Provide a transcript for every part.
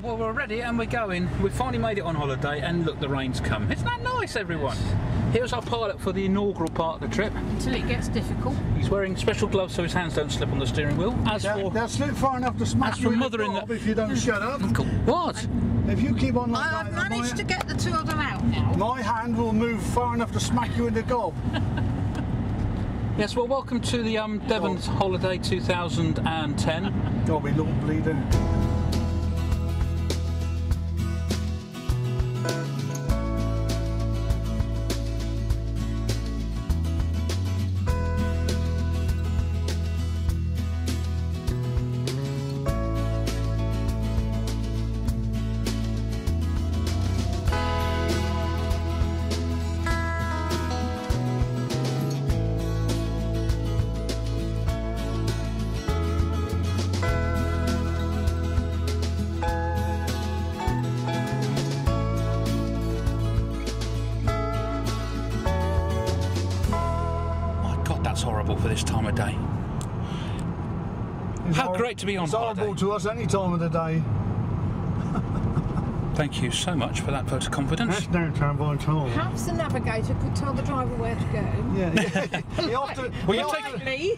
well, we're ready and we're going. We've finally made it on holiday, and look, the rain's come. Isn't that nice, everyone? Here's our pilot for the inaugural part of the trip. Until it gets difficult. He's wearing special gloves so his hands don't slip on the steering wheel. They'll slip far enough to smack you in the gob if you don't shut up. What? If you keep on like I've that, managed to get the two of them out now. my hand will move far enough to smack you in the gob. Yes, well, welcome to the Devon's Holiday 2010. God, we Lord Bleeder. Horrible for this time of day. How great to be on holiday. It's horrible to us any time of the day. Thank you so much for that vote of confidence. That's no trouble at all. Perhaps the navigator could tell the driver where to go. Yeah. He often,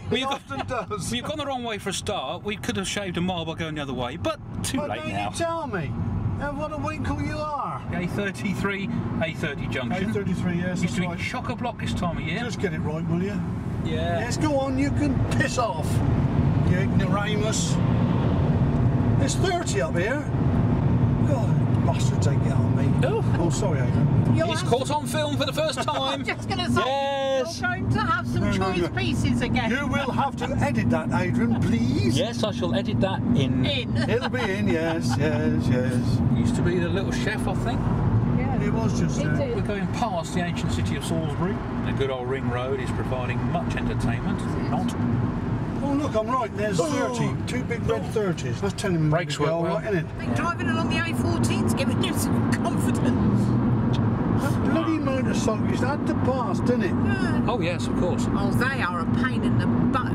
he often does. Well, you've gone the wrong way for a start. We could have shaved a mile by going the other way, but too late now. You tell me. What a winkle you are. A33, A30 junction. A33, yes. Used to be chock-a-block this time of year. Just get it right, will you? Yeah. Yes, go on, you can piss off, you ignoramus. It's 30 up here. God, bastard, take it on me. Oh, sorry, Adrian. He's caught on film for the first time. I'm just going to say, yes. You're going to have some choice pieces again. You will have to edit that, Adrian, please. Yes, I shall edit that in. It'll be in, yes. Used to be the little chef, I think. Yeah. It was just there. We're going past the ancient city of Salisbury. The good old ring road is providing much entertainment. Not. Oh look, I'm right. There's 30. Two big red 30s. That's telling me brakes work well, right, isn't it? I think driving along the A14's giving him some confidence. That bloody motorcyclist had to pass, didn't it? Yeah. Oh yes, of course. Oh, they are a pain in the butt.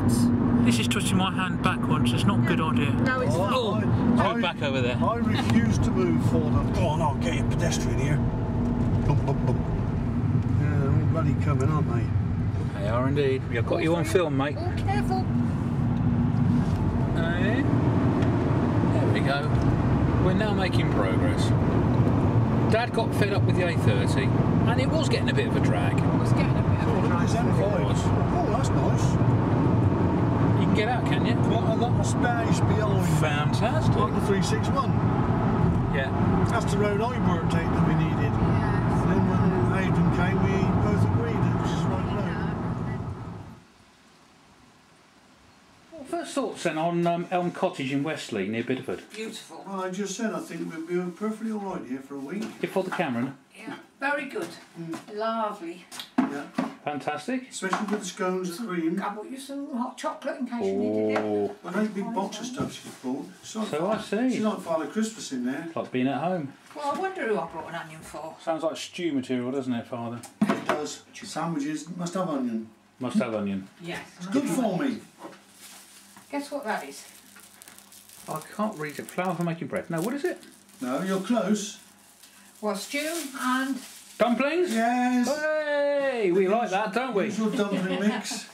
This is twisting my hand backwards. It's not a good idea. No, it's not. Go back over there. I refuse to move for them. Go on, I'll get you a pedestrian here. Bum, bum, bum. Yeah, they're all bloody coming, aren't they? They are indeed. I've got you on film, mate. Oh, careful. There we go. We're now making progress. Dad got fed up with the A30, and it was getting a bit of a drag. It was getting a bit of a drag. Oh, that's nice. You can get out, can you? Quite a lot of space behind. Fantastic. Like the 361. Yeah. That's the road I worked out that we needed. Yes. Then when Adrian came, we both agreed it was the right road. Well, first thoughts then on Elm Cottage in Westley near Bideford. Beautiful. Well, I just said I think we'll be perfectly alright here for a week. Before the Cameron. Yeah, very good. Lovely. Yeah. Fantastic. Especially with the scones and cream. I bought you some hot chocolate in case you needed it. Well, a big box of stuff she's bought. So I see. She's like Father Christmas in there. It's like being at home. Well, I wonder who I brought an onion for. Sounds like stew material, doesn't it, Father? It does. Sandwiches must have onion. Must have onion. Yes. It's good for me. Guess what that is? I can't read it. Flour for making bread. No, what is it? No, you're close. Well, stew and... Dumplings? Yes. Hey, we like that, don't we? Usual dumpling mix.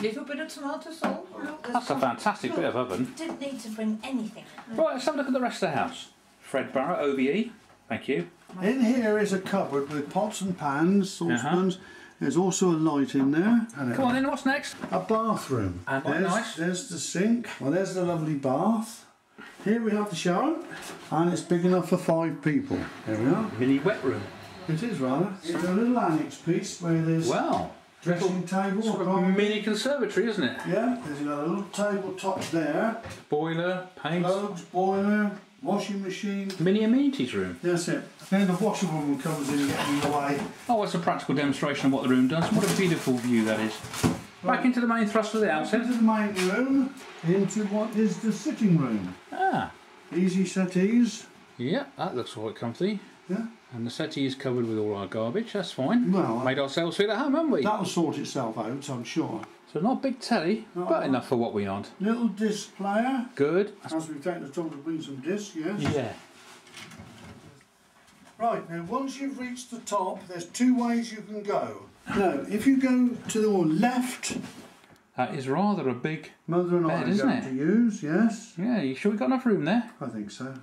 little bit of tomato sauce. That's a fantastic bit of oven. Didn't need to bring anything. Right, let's have a look at the rest of the house. Fred Barrett, OBE. Thank you. In here is a cupboard with pots and pans, saucepans. There's also a light in there. Come on then, what's next? A bathroom. And nice. There's the sink. Well, there's the lovely bath. Here we have the shower, and it's big enough for 5 people. There we are. Mini wet room. It is rather. It's a little annex piece where there's dressing table. Sort of a mini conservatory, isn't it? Yeah, there's got a little tabletop there. Boiler, paint. Clothes, boiler, washing machine. Mini amenities room. That's it. Then the washer woman comes in getting in the way. Oh, it's a practical demonstration of what the room does. What a beautiful view that is. Back into the main thrust of the house. Into the main room, into what is the sitting room. Ah. Easy settees. Yeah, that looks quite comfy. Yeah. And the settee is covered with all our garbage, that's fine. Well, made ourselves feel at home, haven't we? That'll sort itself out, I'm sure. So not a big telly, but enough for what we want. Little disc player. Good. As we've taken the time to bring some discs, yes. Yeah. Right, now once you've reached the top, there's two ways you can go. Now, if you go to the left, That is rather a big Mother and I bed, are isn't going it? to use, yes. Yeah, you sure we got enough room there? I think so.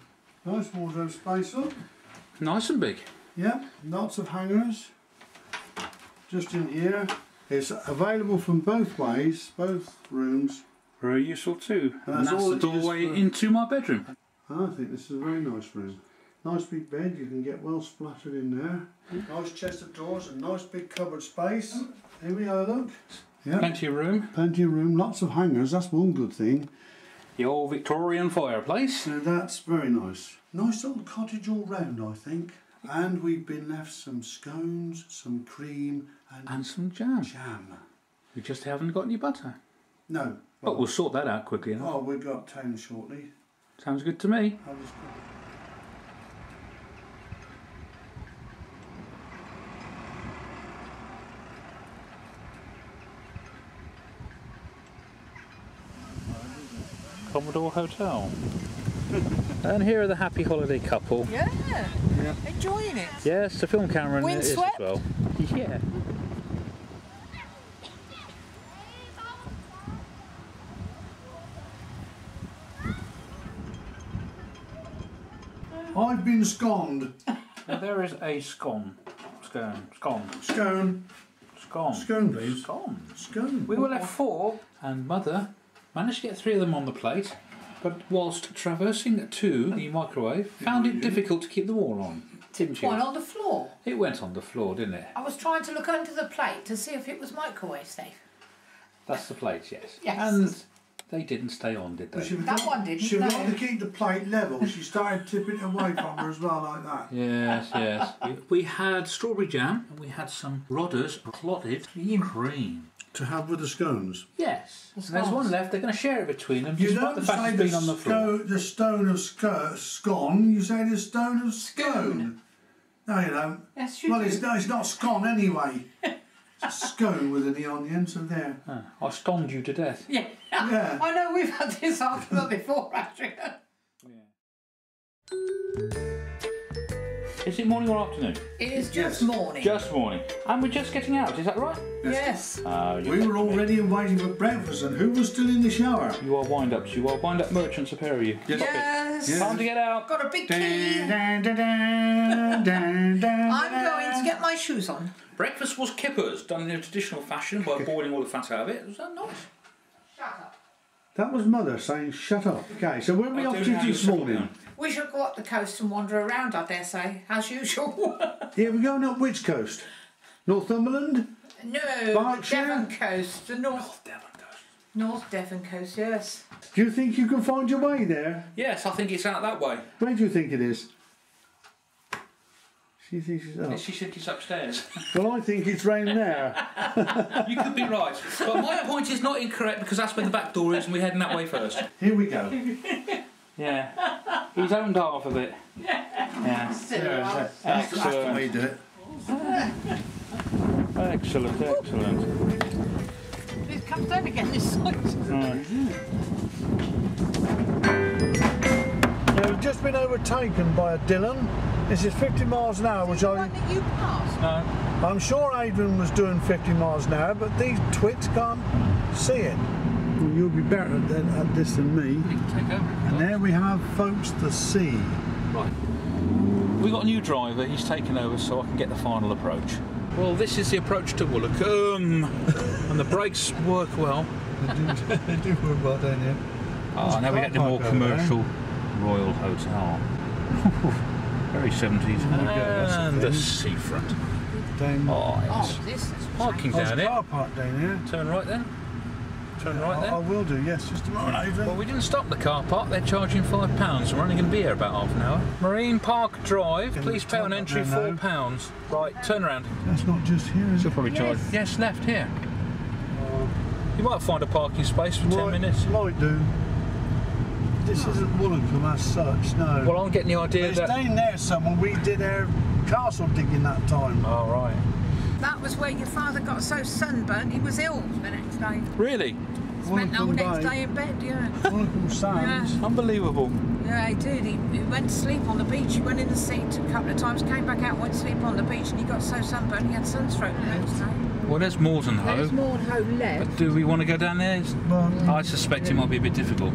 Nice wardrobe space, look. Nice and big. Yep, lots of hangers. Just in here. It's available from both ways, both rooms. Very useful too. And And that's that's all the it doorway is for- into my bedroom. I think this is a very nice room. Nice big bed, you can get well splattered in there. Nice chest of drawers and nice big cupboard space. Here we go, look. Yep. Plenty of room. Plenty of room, lots of hangers, that's one good thing. The old Victorian fireplace. Now that's very nice. Nice little cottage all round, I think. And we've been left some scones, some cream And some jam. jam. We just haven't got any butter. No. But we'll sort that out quickly enough. Oh, we'll go uptown shortly. Sounds good to me. I'll just... Commodore Hotel. And here are the happy holiday couple. Yeah. Enjoying it. Yes, the film camera in it is as Windswept? well. Yeah. I've been sconed. Now there is a scone. Scone. Scone. Scone. Scone. Scone, please. Scone. Scone. We were left 4, and Mother managed to get 3 of them on the plate, but whilst traversing to the microwave, found it difficult to keep them all on. Didn't you? One on the floor. It went on the floor, didn't it? I was trying to look under the plate to see if it was microwave safe. That's the plate, yes. Yes. And they didn't stay on, did they? That one didn't, She no. wanted to keep the plate level. She started tipping it away from her as well, like that. Yes, yes. We had strawberry jam, and we had some Rodders clotted cream. To have with the scones. Yes. And there's one left. They're going to share it between them, You despite don't the fact say it's been on the floor. the stone of scone, you say the stone of scone. No, you don't. Yes, you Well, do. it's not scone anyway. It's a scone with an E on the end, so there. I stoned you to death. Yeah. Yeah. I know we've had this argument before, actually. Is it morning or afternoon? It is just Yes. morning. Just morning. And we're just getting out, is that right? Yes. We were all ready and waiting for breakfast, and who was still in the shower? You are wind-ups. You are wind-up merchants, a pair of you. Yes. Time to get out. Got a big key. I'm going to get my shoes on. Breakfast was kippers, done in a traditional fashion by boiling all the fat out of it. Was that nice? Shut up. That was Mother saying, shut up. Okay, so where are we off to this morning? We shall go up the coast and wander around, I dare say, as usual. Yeah, we're going up which coast? Northumberland? No, the Berkshire? Devon coast, the North Devon coast. North Devon coast, yes. Do you think you can find your way there? Yes, I think it's out that way. Where do you think it is? She thinks it's up. She said it's upstairs. Well, I think it's round there. You could be right. But my point is not incorrect because that's where the back door is and we're heading that way first. Here we go. Yeah. He's owned half of it. Yeah. That's the way you do it. Excellent, excellent. It comes down again this side. Right. Now, we've just been overtaken by a Dylan. This is 50 miles an hour, which The one that you passed. No. I'm sure Adrian was doing 50 miles an hour, but these twits can't see it. Well, you'll be better at this than me. You can take over. And there we have, folks, the sea. Right. We got a new driver, he's taken over so I can get the final approach. Well, this is the approach to Woolacombe. And the brakes work well. They do work well down here. Oh, now we get the more commercial Royal Hotel. Very 70s. And the seafront. Down Oh, yes. Oh, this is Parking There's down a here. car park down here. Turn right then. Turn right I then. will do, yes, just a moment, Adrian. Well, we didn't stop the car park. They're charging £5. We're only going to be here about half an hour. Marine Park Drive. Please pay on entry £4. Right, turn around. That's not just here, is She'll it? probably charge. Yes, left here. You might find a parking space for 10 minutes. Might do. This isn't Woolacombe as such, no. Well, I'm getting the idea It's that down there somewhere. We did our castle digging that time. Oh, right. That was where your father got so sunburnt he was ill the next day. Really? Spent the whole next day in bed, yeah. Wonderful sands. Unbelievable. Yeah, he did. He went to sleep on the beach. He went in the sea a couple of times, came back out, went to sleep on the beach, and he got so sunburnt he had sunstroke the next day. Well, there's Mordenhoe. There's Mordenhoe left. But do we want to go down there? Well, I suspect it might be a bit difficult.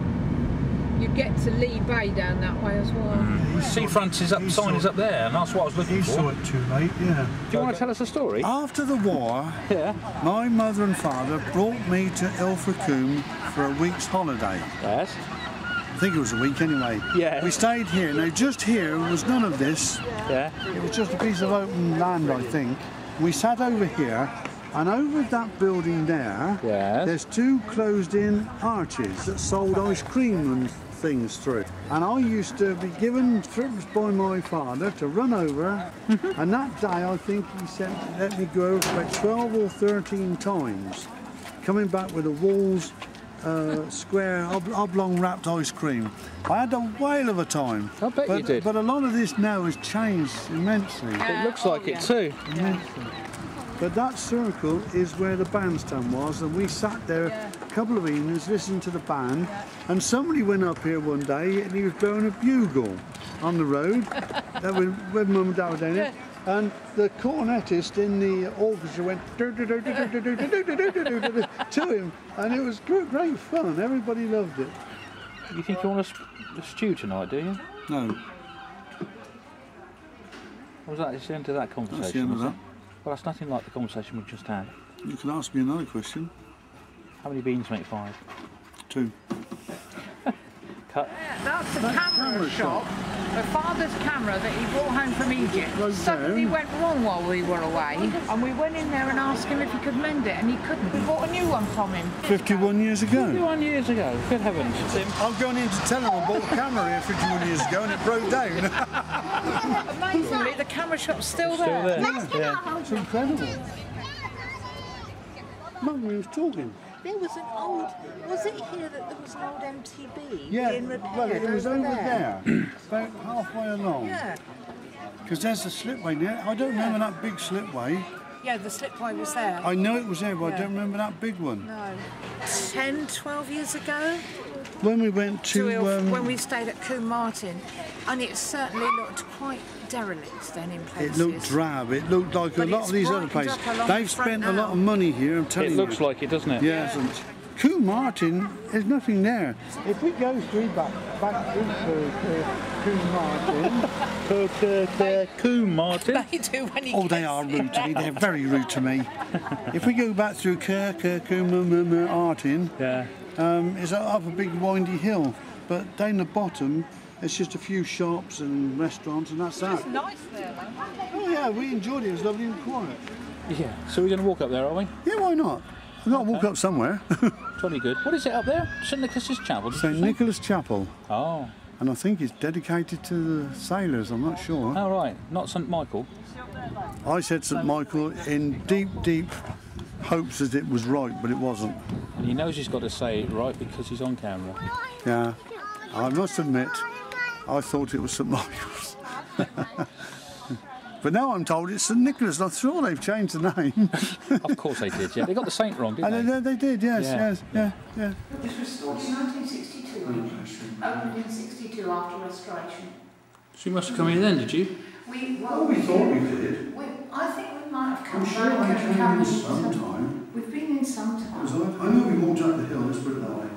You get to Lee Bay down that way as well. Seafront sign is up there, and that's what I was looking he for. saw it too late, yeah. Do you want to tell us a story? After the war, Yeah. my mother and father brought me to Ilfracombe for a week's holiday. Yes. I think it was a week anyway. Yeah. We stayed here. Now, just here was none of this. Yeah. It was just a piece of open land, I think. We sat over here, and over that building there, Yes. there's two closed-in arches that sold ice cream and things through. And I used to be given trips by my father to run over, and that day I think he said, let me go over about 12 or 13 times, coming back with a Walls square oblong wrapped ice cream. I had a whale of a time. I bet you did. But a lot of this now has changed immensely. It looks like it too. Immensely. But that circle is where the bandstand was, and we sat there a couple of evenings listening to the band, and somebody went up here one day and he was blowing a bugle on the road that when Mum and Dad were down here, and the cornetist in the orchestra went to him, and it was great fun. Everybody loved it. You think you want a stew tonight, do you? No, Or was that the end of that conversation? that's the end of was that. it? Well, that's nothing like the conversation we just had. You can ask me another question. How many beans make 5? 2. Cut. That's the camera shop. My father's camera that he brought home from Egypt Broke suddenly down. went wrong while we were away, and we went in there and asked him if he could mend it, and he couldn't. We bought a new one from him. 51 years ago. 51 years ago. Good heavens. Tim. I'm going in to tell him I bought a camera here 51 years ago and it broke down. Amazingly, the camera shop's still there. Still there. Yeah. It's incredible. Mum, we was talking. There was an old, was it here that there was an old MTB Yeah, being repaired? well, it was over there, about halfway along. Yeah. Because there's a slipway there. I don't remember that big slipway. Yeah, the slipway was there. I know it was there, but I Yeah. don't remember that big one. No. 10, 12 years ago? When we went to... When we stayed at Coombe Martin, and it certainly looked quite derelict then in it places. looked drab. It looked like But a lot it's of these other brightened places. up along They've the front spent a now. lot of money here, I'm telling It you. looks like it, doesn't it? Yes, and Coombe Martin, there's nothing there. If we go through back through Coombe Martin... Coombe Martin. They do when you Oh, get they are there. rude to me. They're very rude to me. If we go back through Coombe Martin, Yeah. it's up a big windy hill, but down the bottom, it's just a few shops and restaurants, and that's that. It's nice there, though. Oh yeah, we enjoyed it. It was lovely and quiet. Yeah. So we're going to walk up there, are we? Yeah, why not? We've got to walk up somewhere. Jolly good. What is it up there? St Nicholas's Chapel. did you St say? Nicholas Chapel, Oh. and I think it's dedicated to the sailors. I'm not sure. Oh, right. Not St Michael. I said St Michael in deep hopes that it was right, but it wasn't. And he knows he's got to say it right because he's on camera. Yeah, I must admit, I thought it was St Michael's. But now I'm told it's St Nicholas. I'm sure they've changed the name. Of course they did, yeah. They got the saint wrong, didn't they? And they did, yes, Yeah. yeah. This was restored in 1962, opened in 62 after restoration. So you must have come here then, did you? We thought we did. I think we might have come I'm sure I back and came come in into- sometime. We've been in some time. I know we walked up the hill, let's put it that way.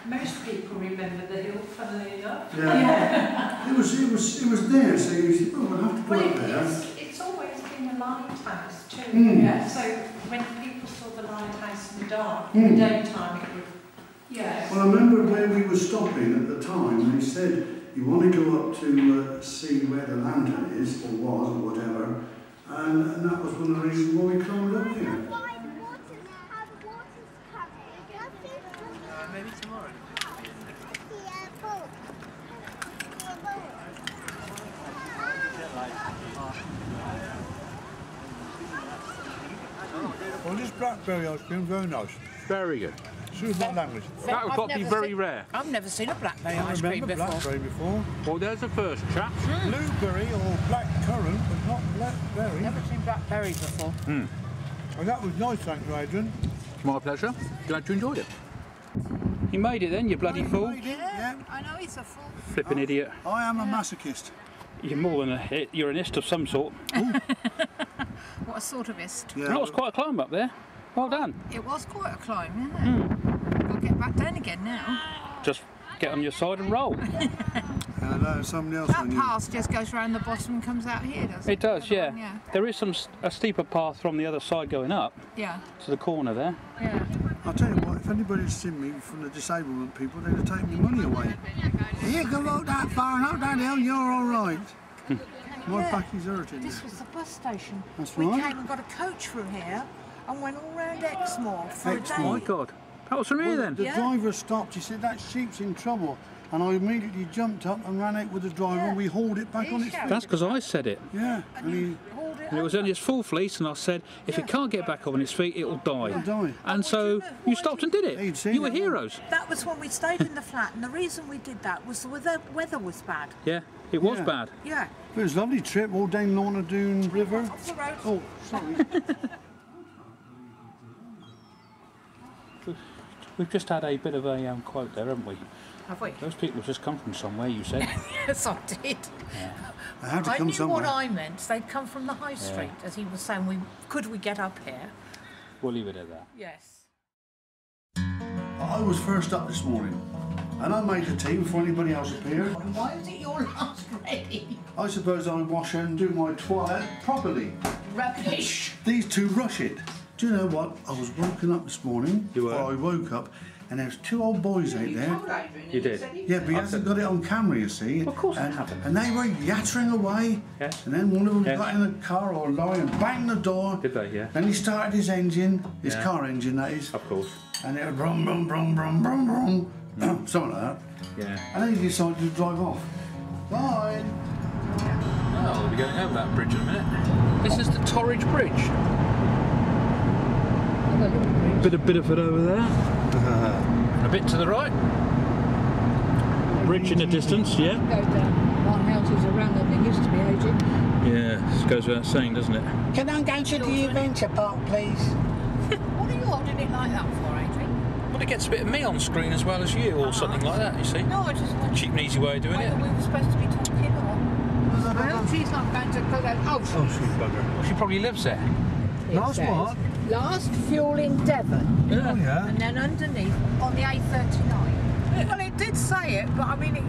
Most people remember the hill, funnily enough. Yeah. It was there, so you said, oh, we'll have to go Well, up there. it's always been a lighthouse too. Mm. Yeah. So when people saw the lighthouse in the dark, in the daytime, it would. Yeah. Well, I remember where we were stopping at the time, they said, you want to go up to see where the lantern is, or was, or whatever, and that was one of the reasons why we climbed up here. Maybe tomorrow. Well, this blackberry ice cream is very nice. Very good. Excuse my language. That would got to be very rare. I've never seen a blackberry I ice cream remember before. blackberry before. Well, there's the first, chaps. Blueberry or black currant, but not blackberry. Never seen blackberry before. And that was nice, thank you, Adrian. My pleasure. Glad you enjoyed it. You made it then, you bloody fool. Made it, yeah. I know he's a fool. Flipping idiot. I am a masochist. You're more than a hit. You're an ist of some sort. What a sort of ist. Yeah, That was quite a climb up there. Well done. It was quite a climb, isn't it? I'll get back down again now. Just get on your side and roll. And somebody else I That knew. path just goes round the bottom and comes out here, doesn't it? It does, yeah. Yeah. There is a steeper path from the other side going up Yeah. to the corner there. Yeah. I'll tell you what, if anybody had seen me from the disablement people, they'd have taken my money away. You can walk that far and up that hill, you're all right. My back is hurting. This was the bus station. That's we right. came and got a coach through here and went all round Exmoor for a Exmoor. Oh my day. God. That was from here then? The Yeah. driver stopped, he said, that sheep's in trouble. And I immediately jumped up and ran out with the driver and we hauled it back on its feet. That's because I said it. Yeah, and he Hauled it And it was only his full fleece, and I said, if it can't get back on its feet, it'll die. die. And so you stopped and did it. He'd seen You were it. heroes. That was when we stayed in the flat, and the reason we did that was the weather was bad. Yeah, it was Yeah. bad. Yeah. It was a lovely trip, all down Lorna Doone River. Off the road. Oh, sorry. We've just had a bit of a quote there, haven't we? Have we? Those people have just come from somewhere, you said. Yes, I did. I had to I come knew somewhere. what I meant. They'd come from the high street, as he was saying. Could we get up here? We'll leave it at that. Yes. I was first up this morning, and I made the tea before anybody else appeared. Why is it your last ready? I suppose I wash and do my toilet properly. Rubbish. These two rush it. Do you know what? I was woken up this morning. You were? Or I woke up, and there was two old boys out there. You did? Yeah, but he hasn't got it on camera, you see. Of course I and, haven't. And they were yattering away. Yes. And then one of them Yes. got in a car or lorry and banged the door. Did they, yeah? Then he started his engine, his Yeah. car engine, that is. Of course. And it would brum, brum, brum, brum, brum, brum. Something like that. Yeah. And then he decided to drive off. Bye. Oh, we'll be going over that bridge in a minute. This is the Torridge Bridge. Bit of Bideford over there. A bit to the right. Bridge in the distance, yeah. Go down. Our houses around them, they used to be aging. Yeah, this goes without saying, doesn't it? Can I go to the adventure park, please? What are you holding it like that for, Adrian? Well, it gets a bit of me on screen as well as you, or something like that, you see. No, I just wanted Cheap and easy way of doing whether it. we were supposed to be talking or... I hope she's not going to go down... Oh, Oh, she bugger. Well, she probably lives there. Last what? Last fuel in Devon. Oh, yeah. And then underneath on the A39. Well, it did say it, but I mean, it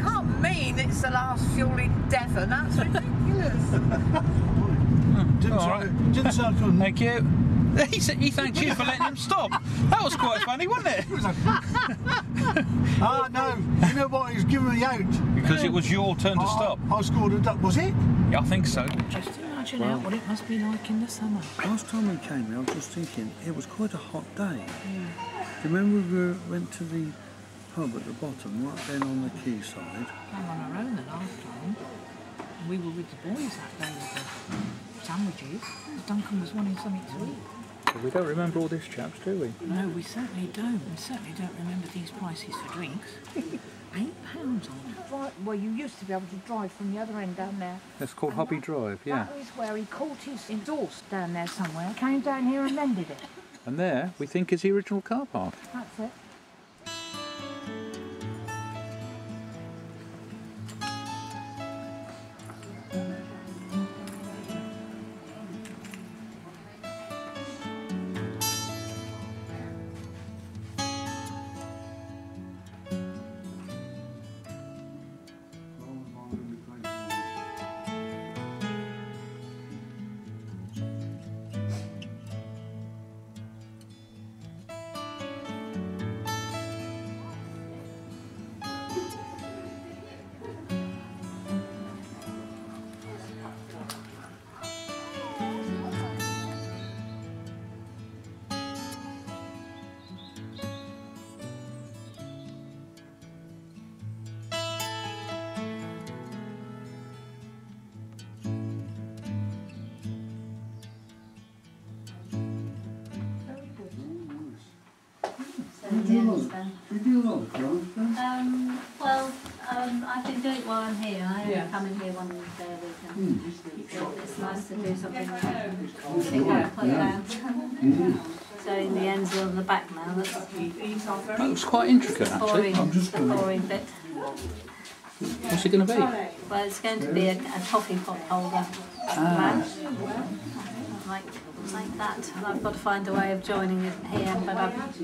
can't mean it's the last fuel in Devon. That's ridiculous. Didn't sound good. Thank you. He thanked you for letting him stop. That was quite funny, wasn't it? Ah, no. You know what? He's giving me out. Because it was your turn to stop. I scored a duck. Was it? Yeah, I think so. Just imagine out what it must be like in the summer. Last time we came here, I was just thinking, it was quite a hot day. Do you remember we went to the pub at the bottom, right then on the quayside? Came on our own the last time. We were with the boys that day with the sandwiches. Duncan was wanting something to eat. We don't remember all this, chaps, do we? No, we certainly don't. We certainly don't remember these prices for drinks. £8 on it. Right, well, you used to be able to drive from the other end down there. It's called Hobby Drive, yeah. That is where he caught his exhaust down there somewhere. Came down here and mended it. And there, we think, is the original car park. That's it. You do a lot of craft then? Well, I can do it while I'm here. I only come in here one day a week. It's nice to do something like put down. So in the ends of the back now, That looks quite intricate actually. the boring bit. What's it going to be? Well, it's going to be a coffee pot holder. Like that. And I've got to find a way of joining it here, but I'm not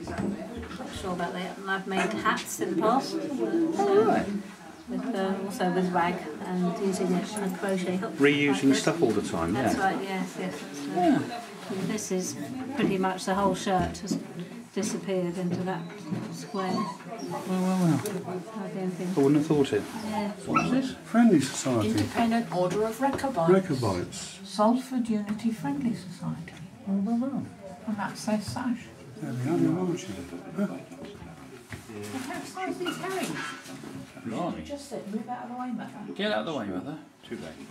sure about that. And I've made hats in the past. Also with rag and using it as a crochet hook. Reusing stuff all the time, That's right, yes. This is pretty much the whole shirt has disappeared into that square. Well. I wouldn't have thought it. Yeah. What's this? Friendly Society. Independent Order of Rechabites. Rechabites. Salford Unity Friendly Society. Well. And that's their sash. There we are, they're arches. Look how size these herrings. Blimey. Just said, move out of the way, mother. Get out of the way, Mother. Too late.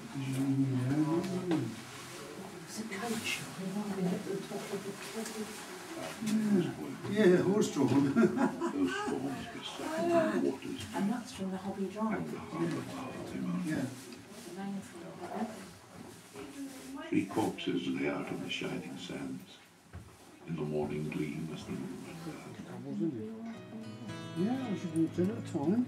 It's a coach. Yeah, horse drawn. And that's from the Hobby Drive. Yeah. 3 corpses lay out on the shining sands. In the morning gleam as the moon went down. Yeah, I should walk in at a time.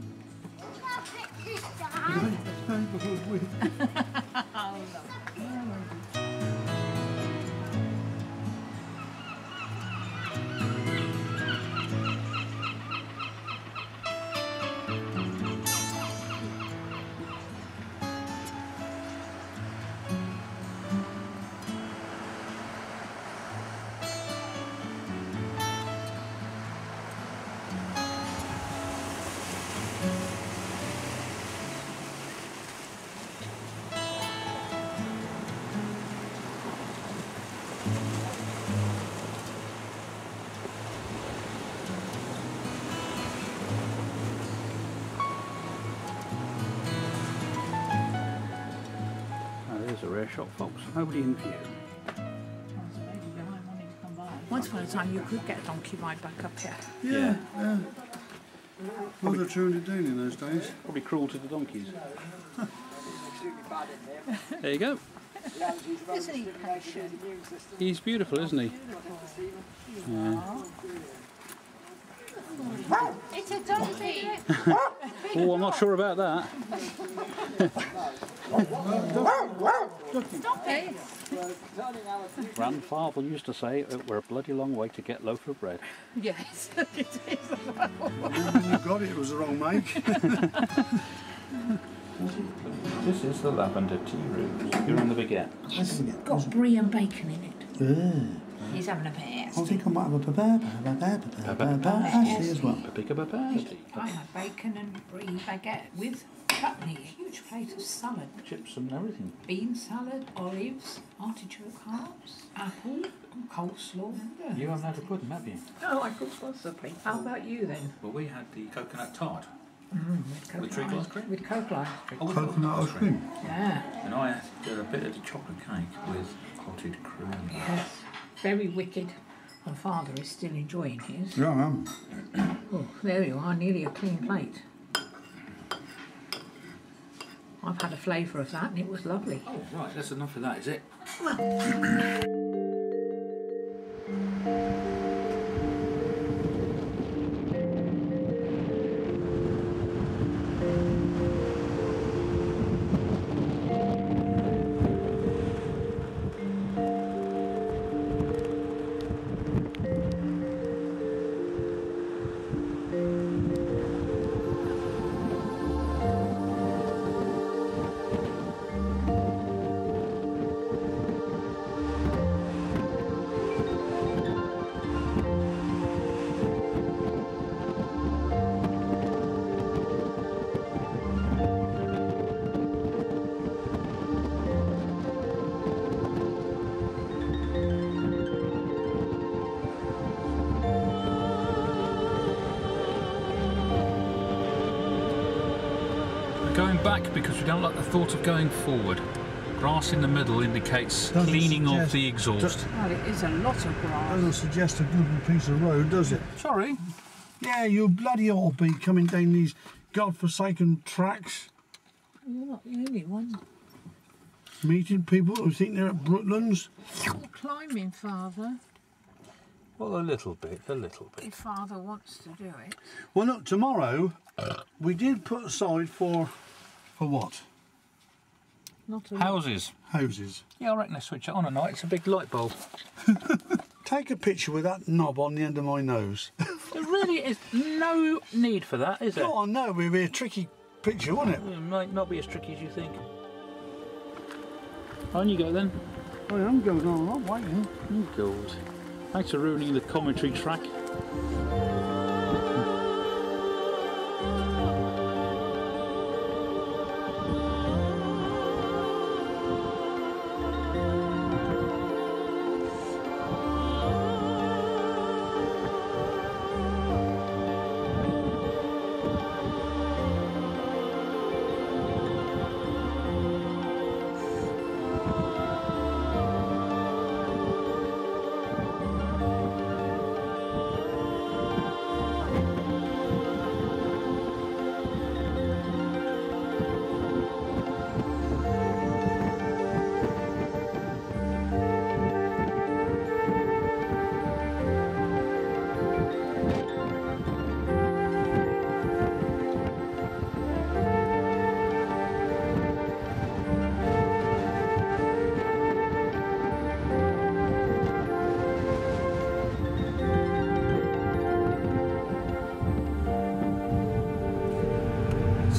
There's a rare shot, folks. Nobody in view. Once upon a time you could get a donkey ride back up here. Yeah. Well, they're trying to do in those days. Probably cruel to the donkeys. There you go. Isn't he patient? He's beautiful, isn't he? Yeah. It's a donkey! Oh, I'm not sure about that. Donkey! Grandfather used to say it were a bloody long way to get loaf of bread. Yes, it is. You got it, it was the wrong make. This is the lavender tea room. You're on the baguette. It's got brie and bacon in it. He's having a bit. I think I might have a Ashley as well. I had bacon and brie baguette with chutney, a huge plate of salad. Chips and everything. Bean salad, olives, artichoke hearts, apple, and coleslaw. You haven't had a pudding, have you? No, I could possibly. How about you then? Well, we had the coconut tart. With treacle ice cream? With coconut ice cream. Oh, Coconut ice cream. Yeah. And I had a bit of the chocolate cake with clotted cream. Yes. Very wicked. My father is still enjoying his. Yeah, I am. Oh, there you are, nearly a clean plate. I've had a flavour of that and it was lovely. Oh, right, that's enough of that, is it? Going back because we don't like the thought of going forward. Grass in the middle indicates cleaning off the exhaust. Well, it is a lot of grass. Doesn't suggest a good piece of road, does it? Sorry? Yeah, you bloody ought to be coming down these godforsaken tracks, You're not the only one. meeting people who think they're at Brooklands. You're climbing, Father. Well, a little bit. If Father wants to do it. Well, look, tomorrow we did put aside for what? Not a Houses. Houses. Yeah, I reckon they switch it on at night. It's a big light bulb. Take a picture with that knob on the end of my nose. There really is no need for that, is there? Oh, I know, it would be a tricky picture, wouldn't it? It might not be as tricky as you think. On you go then. I am going on, I'm waiting. Oh, God. Thanks for ruining the commentary track.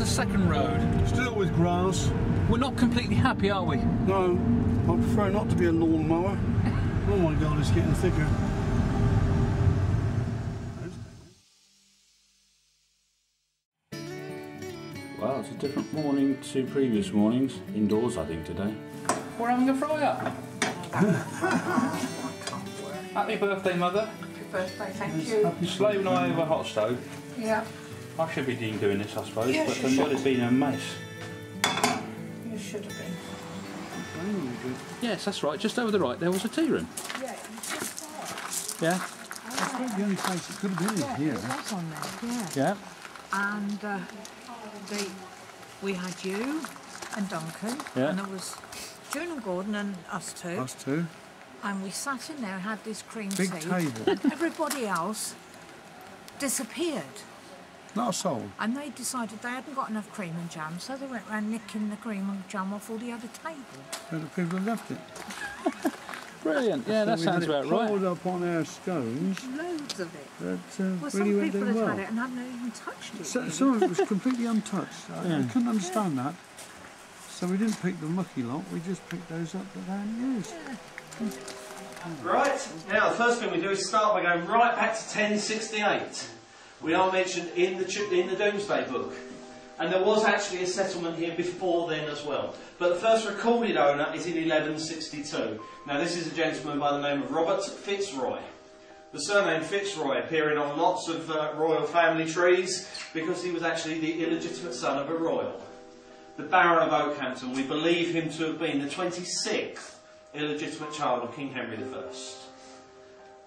Second road. Still with grass. We're not completely happy, are we? No, I prefer not to be a lawnmower. Oh my God, it's getting thicker. Well, it's a different morning to previous mornings. Indoors, I think, today. We're having a fry-up. Happy birthday, Mother. Happy birthday, thank you. You're slaving away over a hot stove. Yeah. I should be doing this, I suppose, Yes, but you the mud has been a mess. You should have been. Yes, that's right. Just over the right, there was a tea room. Yeah, it was just Yeah. That's not the only place it could have been there. here. It was on there, yeah. Yeah. And we had you and Duncan, Yeah. and there was June and Gordon and us two. Us two. And we sat in there and had this cream Big tea. table. And everybody else disappeared. Not a soul. And they decided they hadn't got enough cream and jam, so they went round nicking the cream and jam off all the other tables. So the people have left it. Brilliant. Yeah, that So we sounds had it about right. piled up on our scones. Loads of it. That Well, some really went people down had well. had it and hadn't even touched it. Some of it was completely untouched. I couldn't understand that. So we didn't pick the mucky lot, we just picked those up that they hadn't used. Right, now the first thing we do is start by going right back to 1068. We are mentioned in the Domesday Book. And there was actually a settlement here before then as well. But the first recorded owner is in 1162. Now this is a gentleman by the name of Robert Fitzroy. The surname Fitzroy appearing on lots of royal family trees because he was actually the illegitimate son of a royal. The Baron of Oakhampton, we believe him to have been the 26th illegitimate child of King Henry I.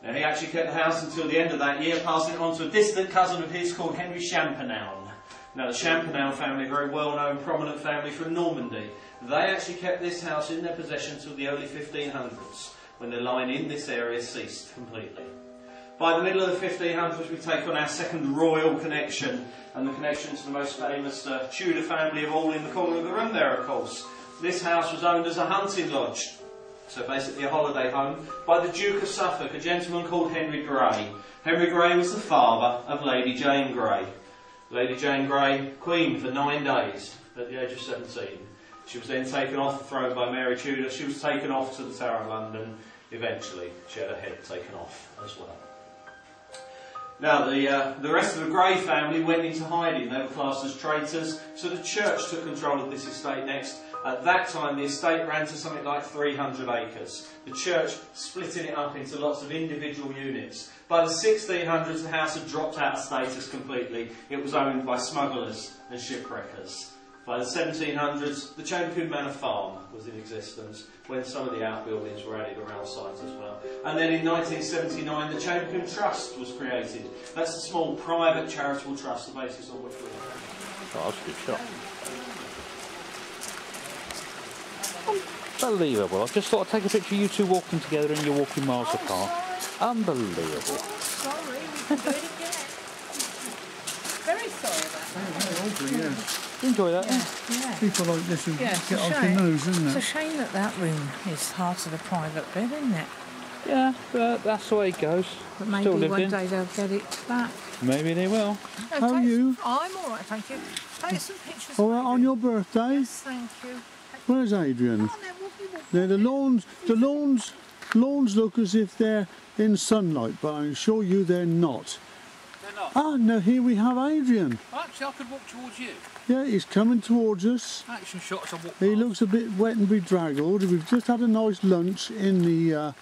Now he actually kept the house until the end of that year, passing it on to a distant cousin of his called Henry Champernowne. Now the Champernowne family, a very well-known, prominent family from Normandy, they actually kept this house in their possession until the early 1500s, when the line in this area ceased completely. By the middle of the 1500s we take on our second royal connection, and the connection to the most famous Tudor family of all in the corner of the room there, of course. This house was owned as a hunting lodge, so basically a holiday home, by the Duke of Suffolk, a gentleman called Henry Grey. Henry Grey was the father of Lady Jane Grey. Lady Jane Grey, queen for 9 days at the age of 17. She was then taken off the throne by Mary Tudor. She was taken off to the Tower of London eventually. She had her head taken off as well. Now the rest of the Grey family went into hiding. They were classed as traitors, so the church took control of this estate next. At that time the estate ran to something like 300 acres. The church splitting it up into lots of individual units. By the 1600s the house had dropped out of status completely. It was owned by smugglers and shipwreckers. By the 1700s the Chamberlain Manor Farm was in existence, when some of the outbuildings were added around sites as well. And then in 1979 the Champion Trust was created. That's a small private charitable trust, the basis on which we are. Oh, that's a good shot. Unbelievable. I just thought I'd take a picture of you two walking together and you're walking miles apart. Sorry. Unbelievable. Sorry, we can do it again. Very sorry about that. Hopefully, yeah. Enjoy that. Yeah. People like this who Yeah, get off your nose, isn't It's a it? shame that that room is part of the private bit, isn't it? Yeah, but that's the way it goes. But maybe Still lived one in. day they'll get it back. Maybe they will. How are you? I'm all right, thank you. Take some pictures. All right, on your birthday? Yes, thank you. Where's Adrian? Oh, no, we'll be Now, the lawns look as if they're in sunlight, but I assure you they're not. They're not. Ah, now here we have Adrian. Actually, I could walk towards you. Yeah, he's coming towards us. Action shots, I walk He past. looks a bit wet and bedraggled. We've just had a nice lunch in the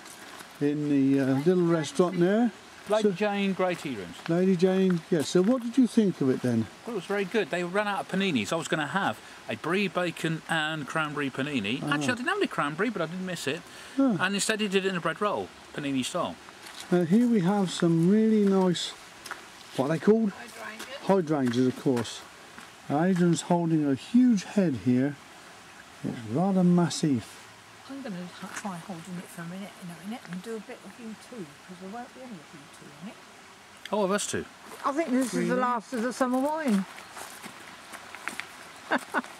little restaurant there. Lady Jane, Grey Tea Rooms. Lady Jane, yes. So what did you think of it then? Well, it was very good. They ran out of paninis. I was going to have a brie, bacon and cranberry panini. Actually, I didn't have any cranberry, but I didn't miss it. And instead he did it in a bread roll, panini style. Here we have some really nice, what are they called? Hydrangeas, of course. Adrian's holding a huge head here. It's rather massive. I'm going to try holding it for a minute and do a bit of you too, because there won't be any of you two in it. Oh, of us two. I think this is the last of the summer wine.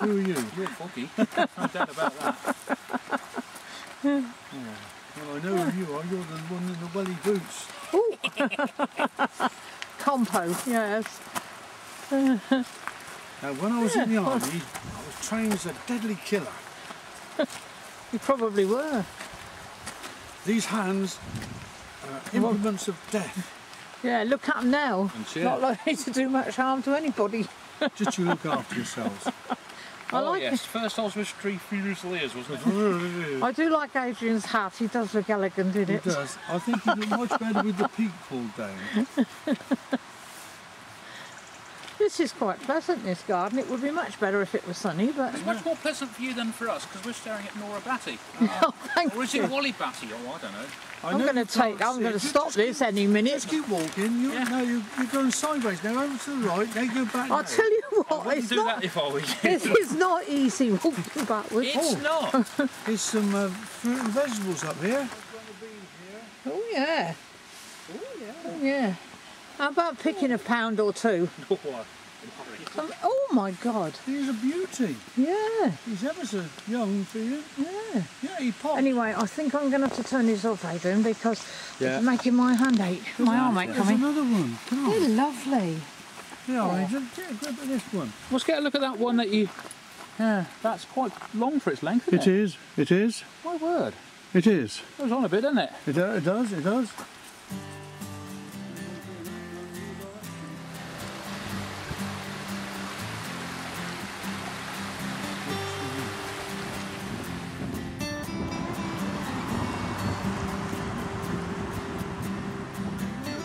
Who are you? You're foggy. No doubt about that. Well, I know who you are. You're the one in the welly boots. Compo, yes. Now, when I was in the army, I was trained as a deadly killer. You probably were. These hands are implements of death. Yeah, look at them now. Not likely to do much harm to anybody. Just you look after yourselves. I like yes. First Oswald Street Fusiliers, wasn't it? it. I do like Adrian's hat. He does look elegant in it. He does. I think he'd look much better with the peak pulled down. This is quite pleasant, this garden. It would be much better if it was sunny, but... It's much more pleasant for you than for us, because we're staring at Nora Batty. Oh, thank or is you. it Wally Batty? Oh, I don't know. I'm going to stop this any minute. Just keep walking. No, you're going sideways now, over to the right. They go back. I'll tell you what, I wouldn't it's do not... that if I were you. It is not easy walking backwards. It's not. There's some fruit and vegetables up here. Oh, yeah. Oh, yeah. How about picking a pound or two? Oh my God! He's a beauty. Yeah. He's ever so young for you. Yeah. Yeah, he pops. Anyway, I think I'm going to have to turn this off, Adrian, because it's making my hand ache. My arm ache There's coming. another one. Come on. They're lovely. Yeah, Adrian. Yeah, grab at this one. Let's get a look at that one that you... Yeah, that's quite long for its length, isn't it? It is. It is. My word. It is. It goes on a bit, doesn't it? It does. It does.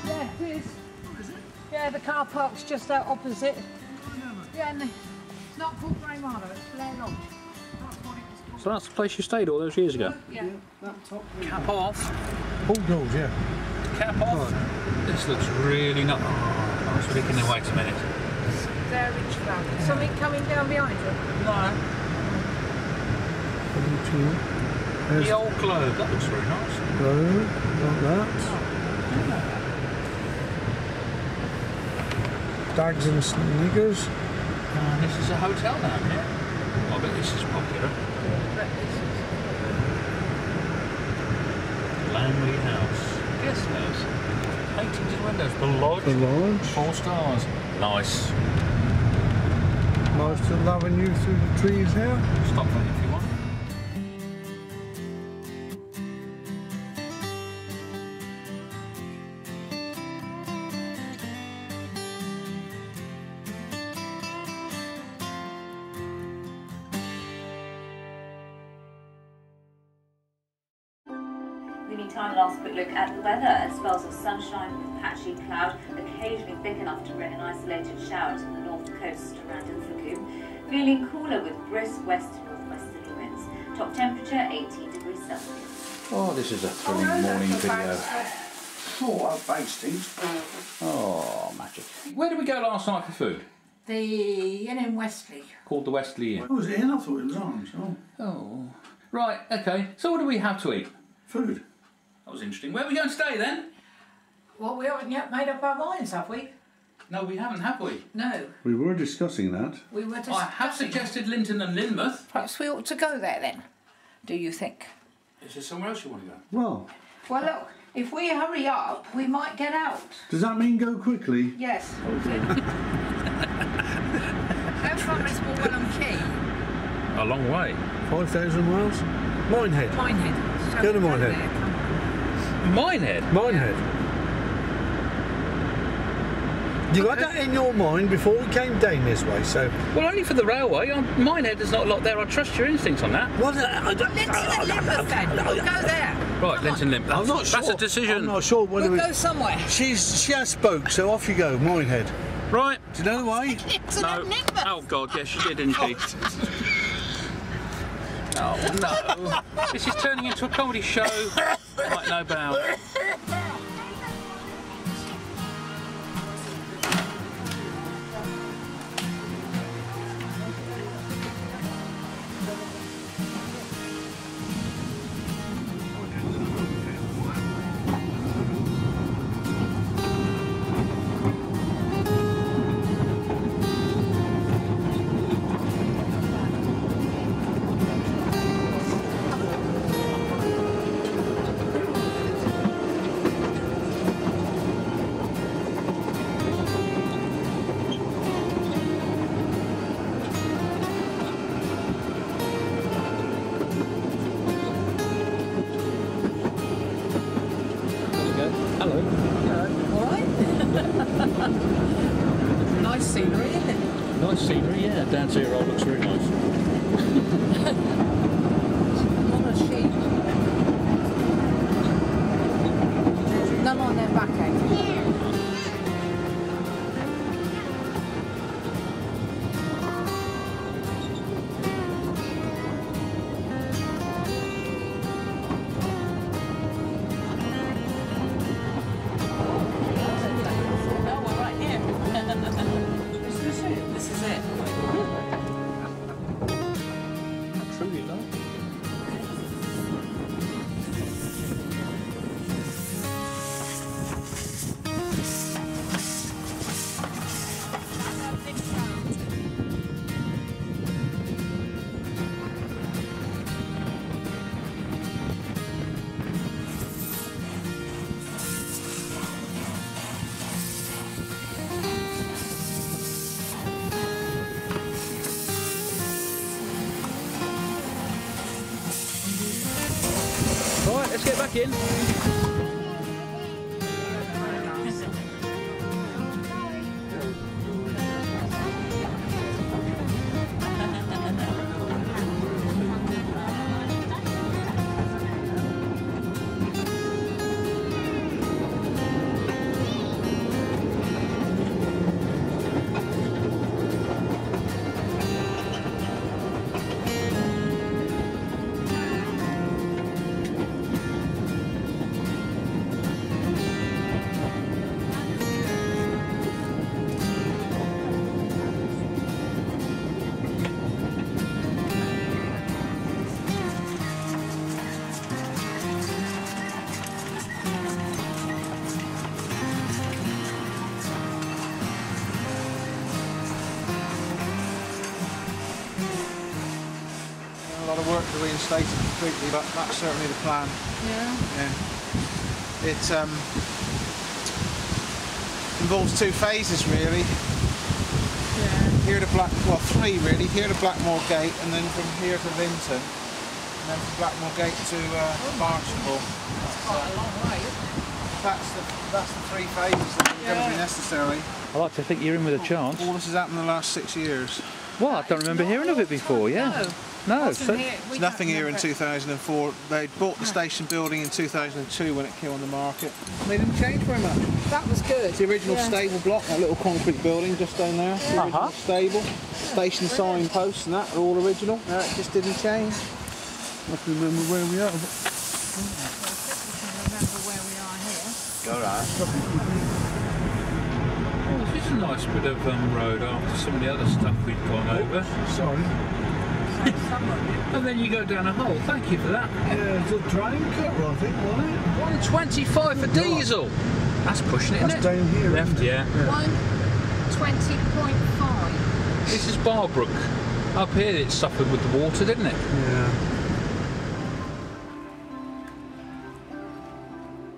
Yeah, it is. Yeah, the car park's just out opposite. Yeah, and it's not called Grey Marlow, it's Blair Lodge. That's what it was called. So that's the place you stayed all those years ago? Yeah. That top. Cap off. Bulldogs, yeah. Cap off. This looks really not... Oh, I was thinking, wait a minute. Very travel. Something coming down behind you? No. The old globe, that looks very nice. Like that. Dags and sneakers. This is a hotel down here. I bet this is popular. Langley House. Guest house. Painted windows. The Lodge. The Lodge. 4 stars. Nice. Nice to loving you through the trees here. Stop that if you want. Time and last quick look at the weather and spells of sunshine with patchy cloud, occasionally thick enough to bring an isolated shower to the north coast around Ilfracombe. Feeling cooler with brisk west to northwesterly winds. Top temperature 18 degrees Celsius. Oh, this is a thrilling morning video. Oh, basties. Oh, magic. Where did we go last night for food? The Inn in Westley. Called the Westley Inn. Oh, was it in? I thought it was Arms. Oh. Right, okay. So what do we have to eat? Food. That was interesting. Where are we going to stay then? Well, we haven't yet made up our minds, have we? No, we haven't, have we? No. We were discussing that. We were discussing. I have suggested Linton and Lynmouth. Perhaps we ought to go there then. Do you think? Is there somewhere else you want to go? Well, look, if we hurry up, we might get out. does that mean go quickly? Yes. How far is Walwellham Quay? A long way. 5,000 miles? Minehead. Minehead. Go to Minehead. Minehead? Minehead. You had that in your mind before we came down this way, so... Well, only for the railway. Minehead, there's not a lot there. I trust your instincts on that. What? Linton and Lynmouth then. We'll go there. Right, Linton Lynmouth. I'm not sure. That's a decision. I'm not sure whether We'll go somewhere. She has spoke, so off you go, Minehead. Right. Do you know the way? Linton and Lynmouth. Oh, God, yes, she did, didn't she? Oh, no. This is turning into a comedy show. Like no bow. Nice scenery, isn't it? Nice scenery, yeah. Down to your road looks very nice. On a sheep. None on their back end. Right, let's get back in. A lot of work to reinstate it completely, but that's certainly the plan. Yeah. It involves two phases really. Yeah. Here to three really. Here to Blackmore Gate, and then from here to Linton, and then from Blackmore Gate to Barnstaple. That's quite a long way. That's the three phases that are going to be necessary. I like to think you're in with a chance. All this has happened in the last 6 years. Well, I don't remember hearing of it before, yeah. No, so There's nothing here in 2004. They bought the station building in 2002 when it came on the market. They didn't change very much. That was good. It's the original stable block, that little concrete building just down there. The original stable, station signposts and that are all original. It just didn't change. I can remember where we are. Remember where we are here. All right. Oh, this is a nice bit of road after some of the other stuff we've gone over. Sorry. And then you go down a hole. Thank you for that. Yeah, it's a drain cutter, I think, wasn't it? 125 for diesel. That's pushing it, isn't it? That's down here. Left, yeah. 120.5. This is Barbrook. Up here it suffered with the water, didn't it? Yeah.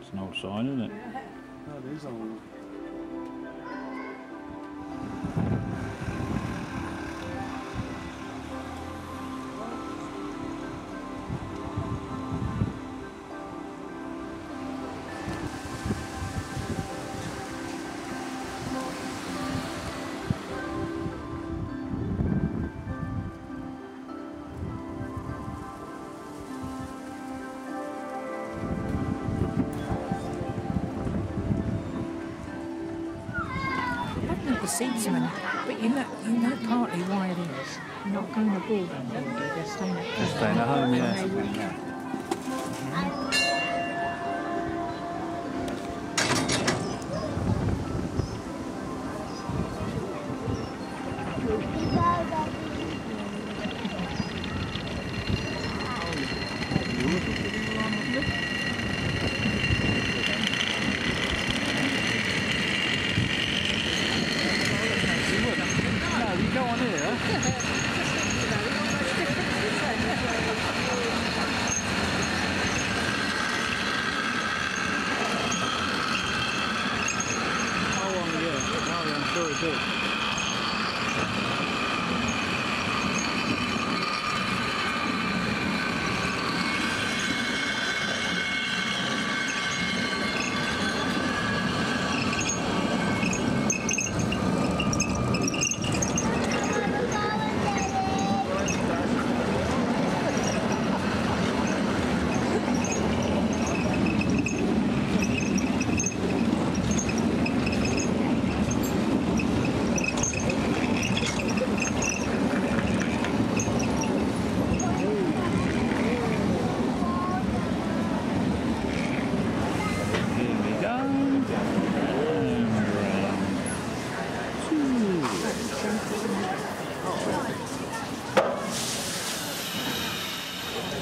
It's an old sign, isn't it? That is old. The seats are in it, but you know partly why it is. You're not going abroad on holiday, they're staying at home. They're staying at home, yeah.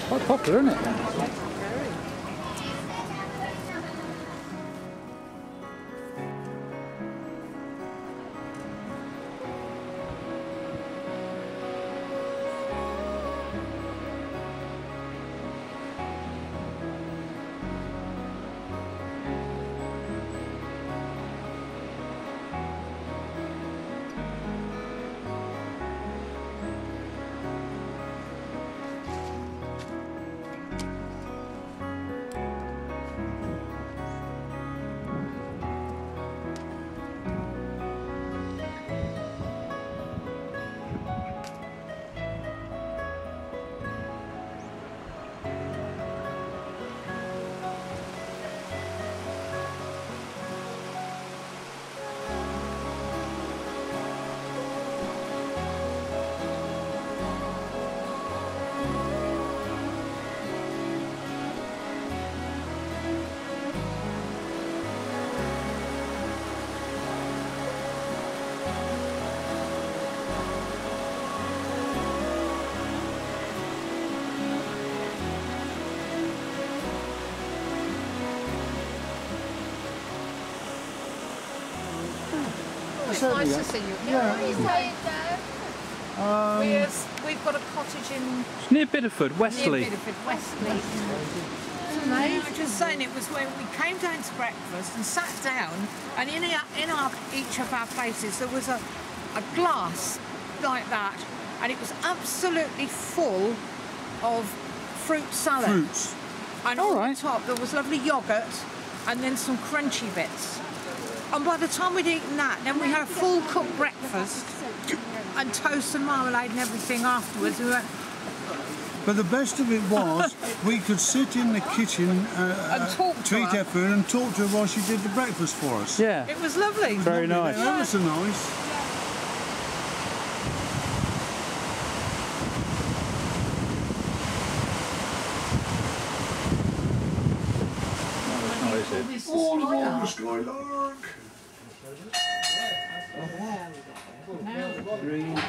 Quite popular, isn't it? It's nice to see you. Yeah. We've got a cottage in It's near Bideford, Wesley. near Bideford, Wesley. I was just saying, it was when we came down to breakfast and sat down, and in each of our places there was a glass like that, and it was absolutely full of fruit salad. Fruits. And on top there was lovely yoghurt and then some crunchy bits. And by the time we'd eaten that, then we had a full cooked breakfast and toast and marmalade and everything afterwards. We went, but the best of it was we could sit in the kitchen and talk to eat her food and talk to her while she did the breakfast for us. Yeah. it was lovely. Very nice. That was so nice. it. All along the skylark. Green.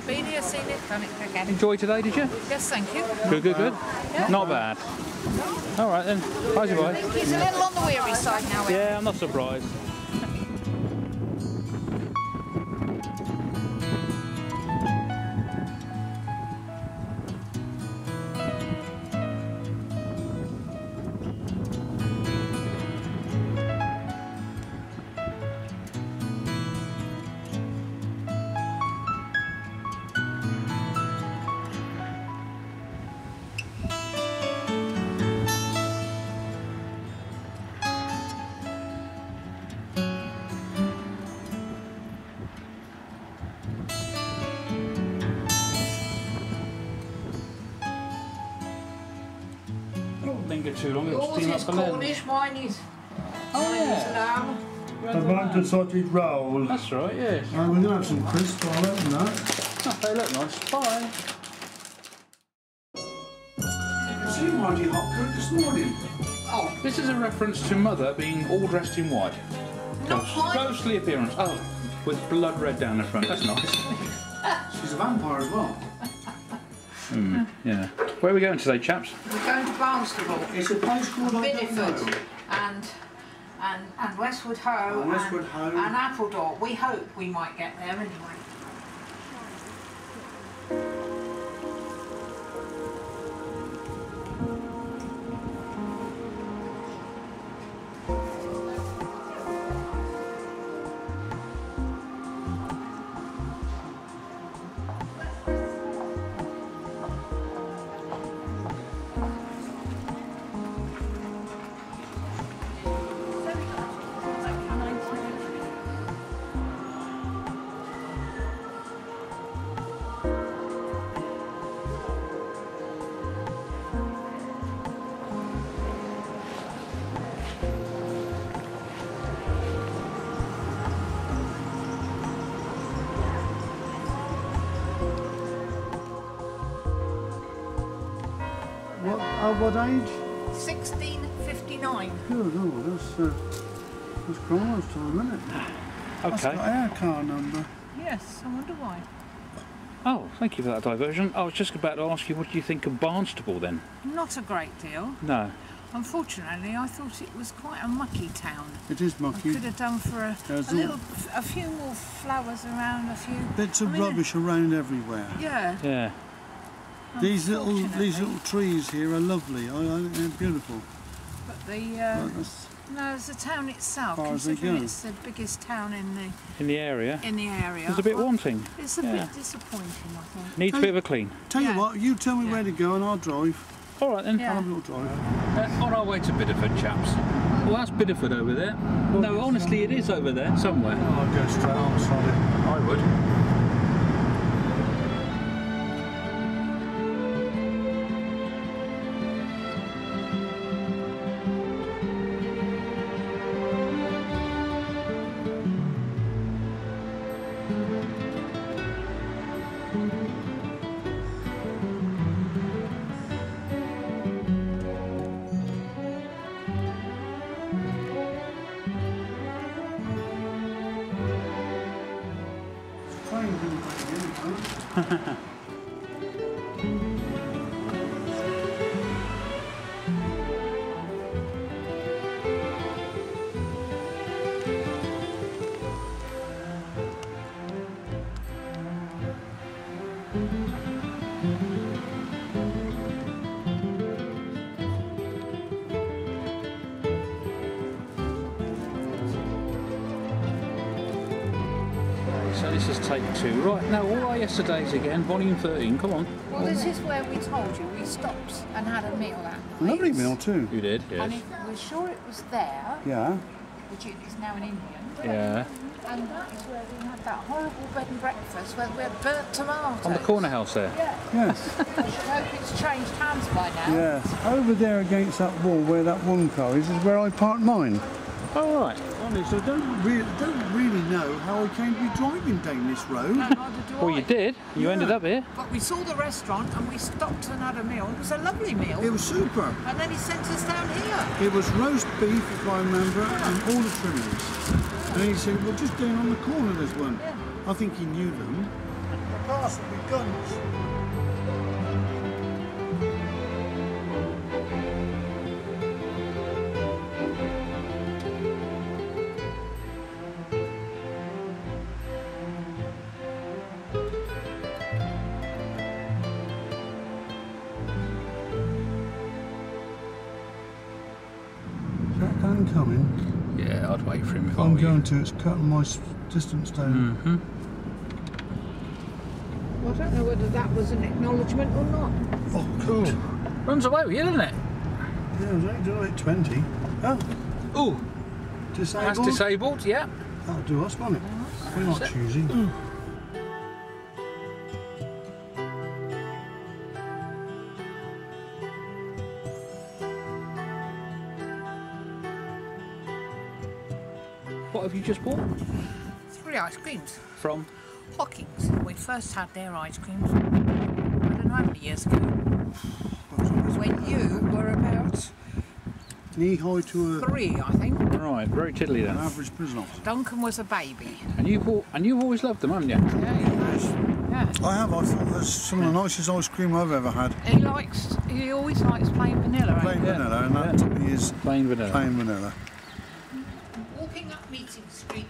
Been here, seen it, done it again. Enjoy today, did you? Yes, thank you. Good, good, good. Yeah. Not bad. All right then. How's your I boy? think he's a little on the weary side now. Yeah, I'm not surprised. Linger too long, it'll steam up the lens. Cornish, mine is. Oh yeah. I want the sausage roll. That's right, yes. We're going to have some crisps, I'll open that. Oh, they look nice. Bye. You see Marty Hopkirk this morning? Oh, this is a reference to Mother being all dressed in white. Ghostly appearance. Oh, with blood red down the front. That's nice. She's a vampire as well. Yeah. Where are we going today, chaps? We're going to Barnstable. It's a place called Biddeford and Westwood Hoe and Westwood Hoe and Appledore. We hope we might get there anyway. What age? 1659. Good, oh, that's Cromwell's time, isn't it? Okay. That's got our car number. Yes, I wonder why. Oh, thank you for that diversion. I was just about to ask you, what do you think of Barnstable then? Not a great deal. No. Unfortunately, I thought it was quite a mucky town. It is mucky. I could have done for a few more flowers around, a few bits of rubbish around everywhere. Yeah. Yeah. These little trees here are lovely. I think they're beautiful. But no, it's the town itself. As far as they Considering go. it's the biggest town in the area. It's a bit wanting. It's a bit disappointing, I think. Needs a bit of a clean. Tell you what, you tell me where to go and I'll drive. All right then. Yeah. I'll have a little drive. On our way to Biddeford, chaps. Well, that's Biddeford over there. No, honestly, it is over there somewhere. I'll go straight on, sorry. I would. so this is take 2. Right, now all our yesterdays again, volume 13, come on. Well, this is where we told you we stopped and had a meal that night. Lovely meal too. You did, yes. And we're sure it was there, Yeah. which is now an Indian. Yeah. And that is where we had that horrible bed and breakfast where we had burnt tomatoes. On the corner house there? Yeah. Yes. I should hope it's changed hands by now. Yes. Over there against that wall where that one car is where I parked mine. Oh, right. Honest, I don't really know how I came to be driving down this road. No, neither do Well, I. you did. You ended up here. But we saw the restaurant and we stopped and had a meal. It was a lovely meal. It was super. And then he sent us down here. It was roast beef, if I remember, and all the trimmings. And he said, well, just down on the corner there's one. Yeah. I think he knew them. A parcel with guns. Is that gun coming? Yeah, I'd wait for him if I I'm were you. going to. It's cutting my distance down. Mm-hmm. Well, I don't know whether that was an acknowledgement or not. Oh, God. Runs away with you, doesn't it? Yeah, it was only doing it 20. Oh, Ooh, disabled. that's disabled, yeah. That'll do us, won't it? We're not choosing. What have you just bought? 3 ice creams. From? Hockings. We first had their ice creams, I don't know how many years ago. When you were about Knee high to a 3, I think. Right, very tiddly an then. average prison officer. Duncan was a baby. And you've always loved them, haven't you? Yeah. I have. I thought that's some of the nicest ice cream I've ever had. He always likes plain vanilla. Plain vanilla, and that to me is Plain vanilla. plain vanilla. Walking up Meeting Street.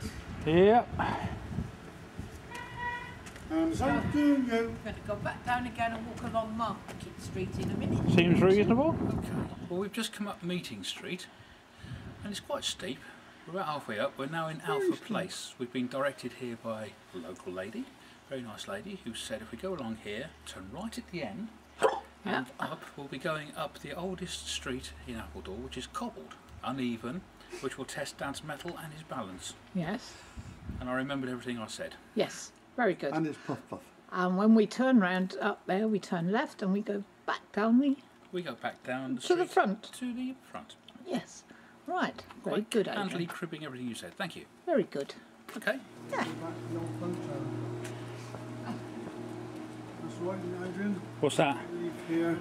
Yep. And so do you. I'm going to go back down again and walk along Market Street in a minute. Seems reasonable. Okay. Well, we've just come up Meeting Street, and it's quite steep. We're about halfway up. We're now in Alpha Place. We've been directed here by a local lady, very nice lady, who said if we go along here, turn right at the end, and up, we'll be going up the oldest street in Appledore, which is cobbled, uneven, which will test Dan's mettle and his balance. Yes. And I remembered everything I said. Yes. Very good. And it's puff puff. And when we turn round up there, we turn left and we go back down the... We go back down the To the street front. To the front. Yes. Right. Very Quite good, handily Adrian. cribbing everything you said. Thank you. Very good. Okay. Yeah. That's right, Adrian. What's that? Leave here.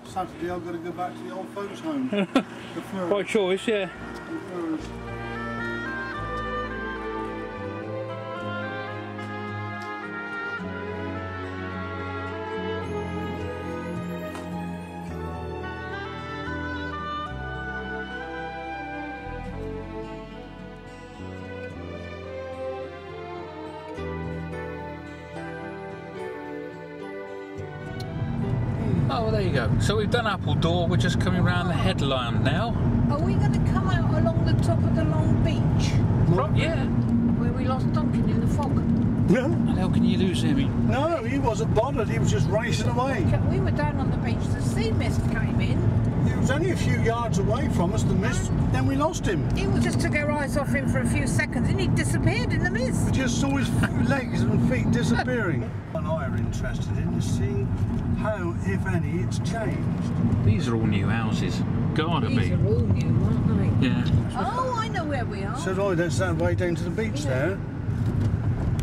Saturday I've got to go back to the old folks' home. The Firs. By choice, yeah. The Firs. Oh, well, there you go. So we've done Appledore. We're just coming around the headland now. Are we going to come out along the top of the long beach? Yeah. Where we lost Duncan in the fog? No. And how can you lose him? No, he wasn't bothered. He was just racing away. We were down on the beach. The sea mist came in. He was only a few yards away from us, the mist. Then we lost him. He just took our eyes off him for a few seconds and he disappeared in the mist. We just saw his legs and feet disappearing. And I are interested in seeing how, if any, it's changed. These are all new houses. Gotta These be. are all new, aren't they? Yeah. Oh, I know where we are. So right, that's that way down to the beach there.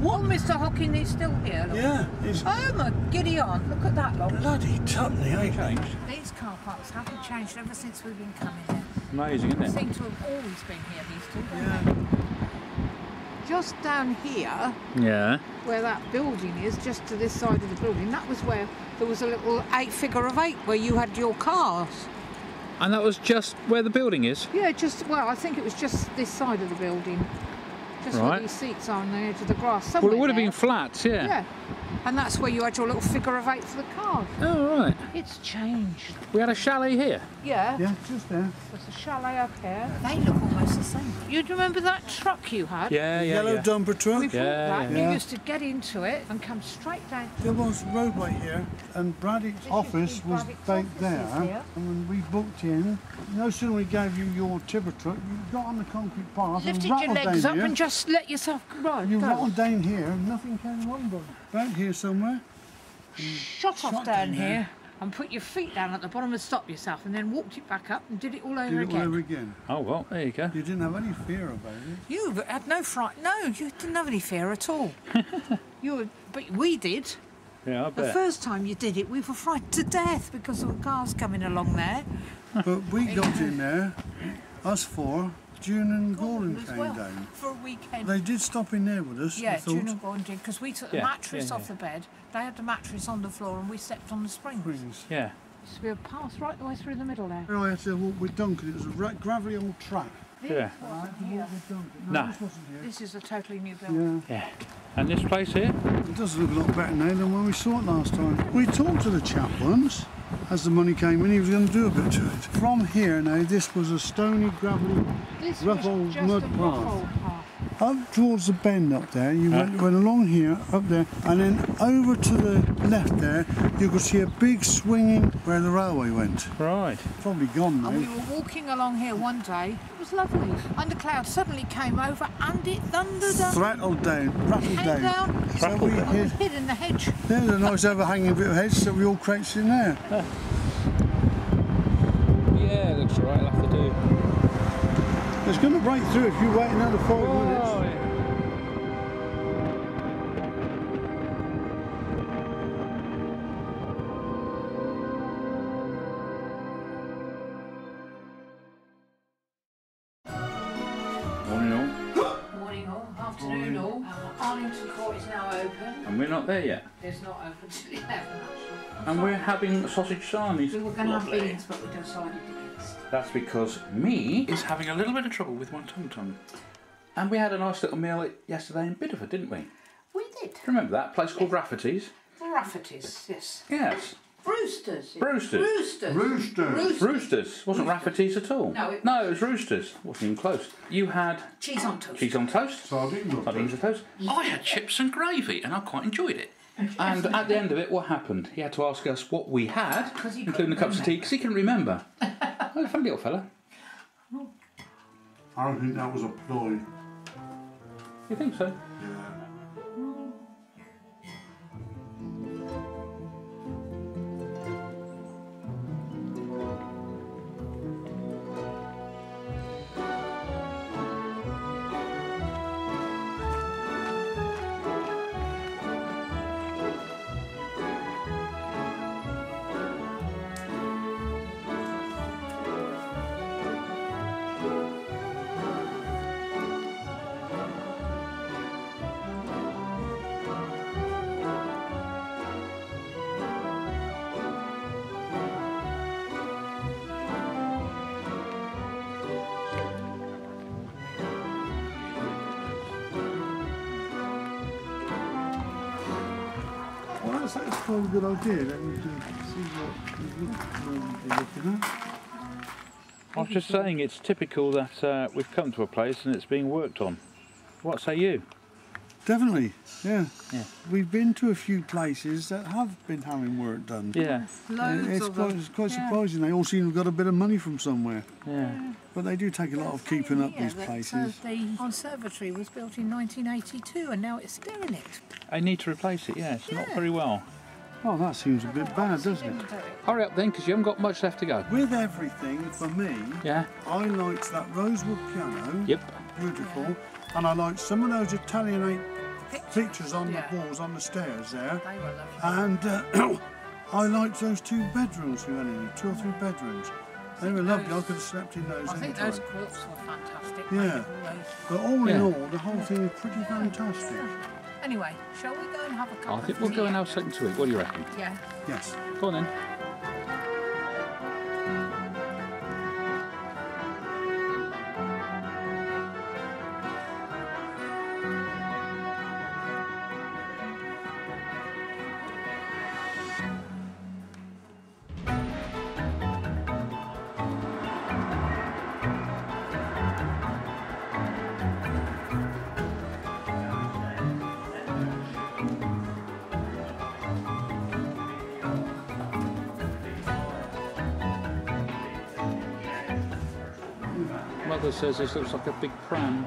What, Mr. Hocking is still here? Look. Yeah. He's Oh my giddy aunt, look at that lot. bloody tuppenny, ain't Changed. These car parks haven't changed ever since we've been coming here. Amazing, isn't They it? seem to have always been here, these two. Yeah. Don't they? Just down here, Yeah. where that building is, just to this side of the building, that was where there was a little 8-figure of 8 where you had your cars. And that was just where the building is? Yeah, I think it was just this side of the building. Just where Right. these seats are on the edge of the grass. Well, Somewhere it would have there. been flats, yeah. Yeah. And that's where you had your little figure of 8 for the cars. Oh, right. It's changed. We had a chalet here. Yeah. Yeah, just there. There's a chalet up here. They look almost the same. You remember that truck you had? Yeah, yeah, Yellow yeah. dumper truck. We bought that. yeah. You used to get into it and come straight down. There was a roadway here, and Braddock's office was back there. Here. And when we booked in, no sooner we gave you your tipper truck, you got on the concrete path Lifted and your rattled legs down up here. and just let yourself run. You go. rattled down here, and nothing came along, but back here somewhere. Shot off down here and put your feet down at the bottom and stop yourself, and then walked it back up and did it all over Did it again. all over again. Oh, well, there you go. You didn't have any fear about it. You had no fright. No, you didn't have any fear at all. But we did. Yeah, I The bet. first time you did it, we were frightened to death because there were cars coming along there. But we got in there, us four, June and Gordon as came well, down. for a weekend. They did stop in there with us, I Yeah, thought. June and Gordon did, because we took the Yeah, mattress yeah, off the bed. They had the mattress on the floor and we slept on the springs. Springs. Yeah. So we were passed right the way through the middle there. I had to walk with Duncan, it was a gravelly old track. Yeah. I had to walk with Duncan. No. This wasn't here. This is a totally new building. Yeah. Yeah. And this place here? It does look a lot better now than when we saw it last time. We talked to the chap once. As the money came in, he was going to do a bit to it. From here now, this was a stony, gravelly, This rough was old just mud a path. rough old path. Up towards the bend up there, you went along here, up there, and then over to the left there, you could see a big swinging where the railway went. Right. Probably gone now. And we were walking along here one day. It was lovely. And the cloud suddenly came over and it thundered up. Throttled down, rattled Came down. So we And we hid. hid in the hedge. There's a nice overhanging bit of hedge, so we all crouched in there. Yeah, looks right. I'll have to do. It's going to break through if you wait another 5 minutes. Oh, yeah. Morning all. Morning all, afternoon all. Arlington Court is now open. And we're not there yet. It's not open till 11 actually. And we're having sausage sarnies. We were going to have Lovely. beans, but we decided against. That's because me is having a little bit of trouble with my tum-tum. And we had a nice little meal yesterday in Bideford, didn't we? We did. Do you remember that place called Rafferty's? Rafferty's, yes. Yes. Brewster's. Brewster's. Roosters. Roosters. Roosters. Wasn't Rafferty's at all. No, it was Roosters. Wasn't even close. You had Cheese on toast. cheese on toast. Sardines. Sardines on toast. I had chips and gravy, and I quite enjoyed it. And at the end of it, what happened? He had to ask us what we had, including the cups of tea, because he couldn't remember. Oh, a funny little fella. I don't think that was a ploy. You think so? Well, that's probably a good idea. Then we can see what we're looking at. I was just saying, it's typical that we've come to a place and it's being worked on. What say you? Definitely, yeah. Yeah. We've been to a few places that have been having work done. Yeah. It's quite surprising. They all seem to have got a bit of money from somewhere. Yeah. But they do take a lot of keeping up these places. The conservatory was built in 1982 and now it's derelict. I need to replace it, yeah. It's not very well. Oh, that seems a bit bad, doesn't it? Hurry up then, because you haven't got much left to go. With everything, for me, Yeah. I liked that rosewood piano. Yep. Beautiful. And I liked some of those Italianate pictures on the walls, on the stairs there. They were lovely. And I liked those 2 bedrooms we went in, 2 or 3 bedrooms. They were lovely. I could have slept in those I think anytime. those quilts were fantastic. Yeah. But all in all, the whole thing is pretty fantastic. Anyway, shall we go and have a cup I of think we'll tea? go and have something to eat. What do you reckon? Yeah. Yes. Go on then. Mother says this looks like a big pram.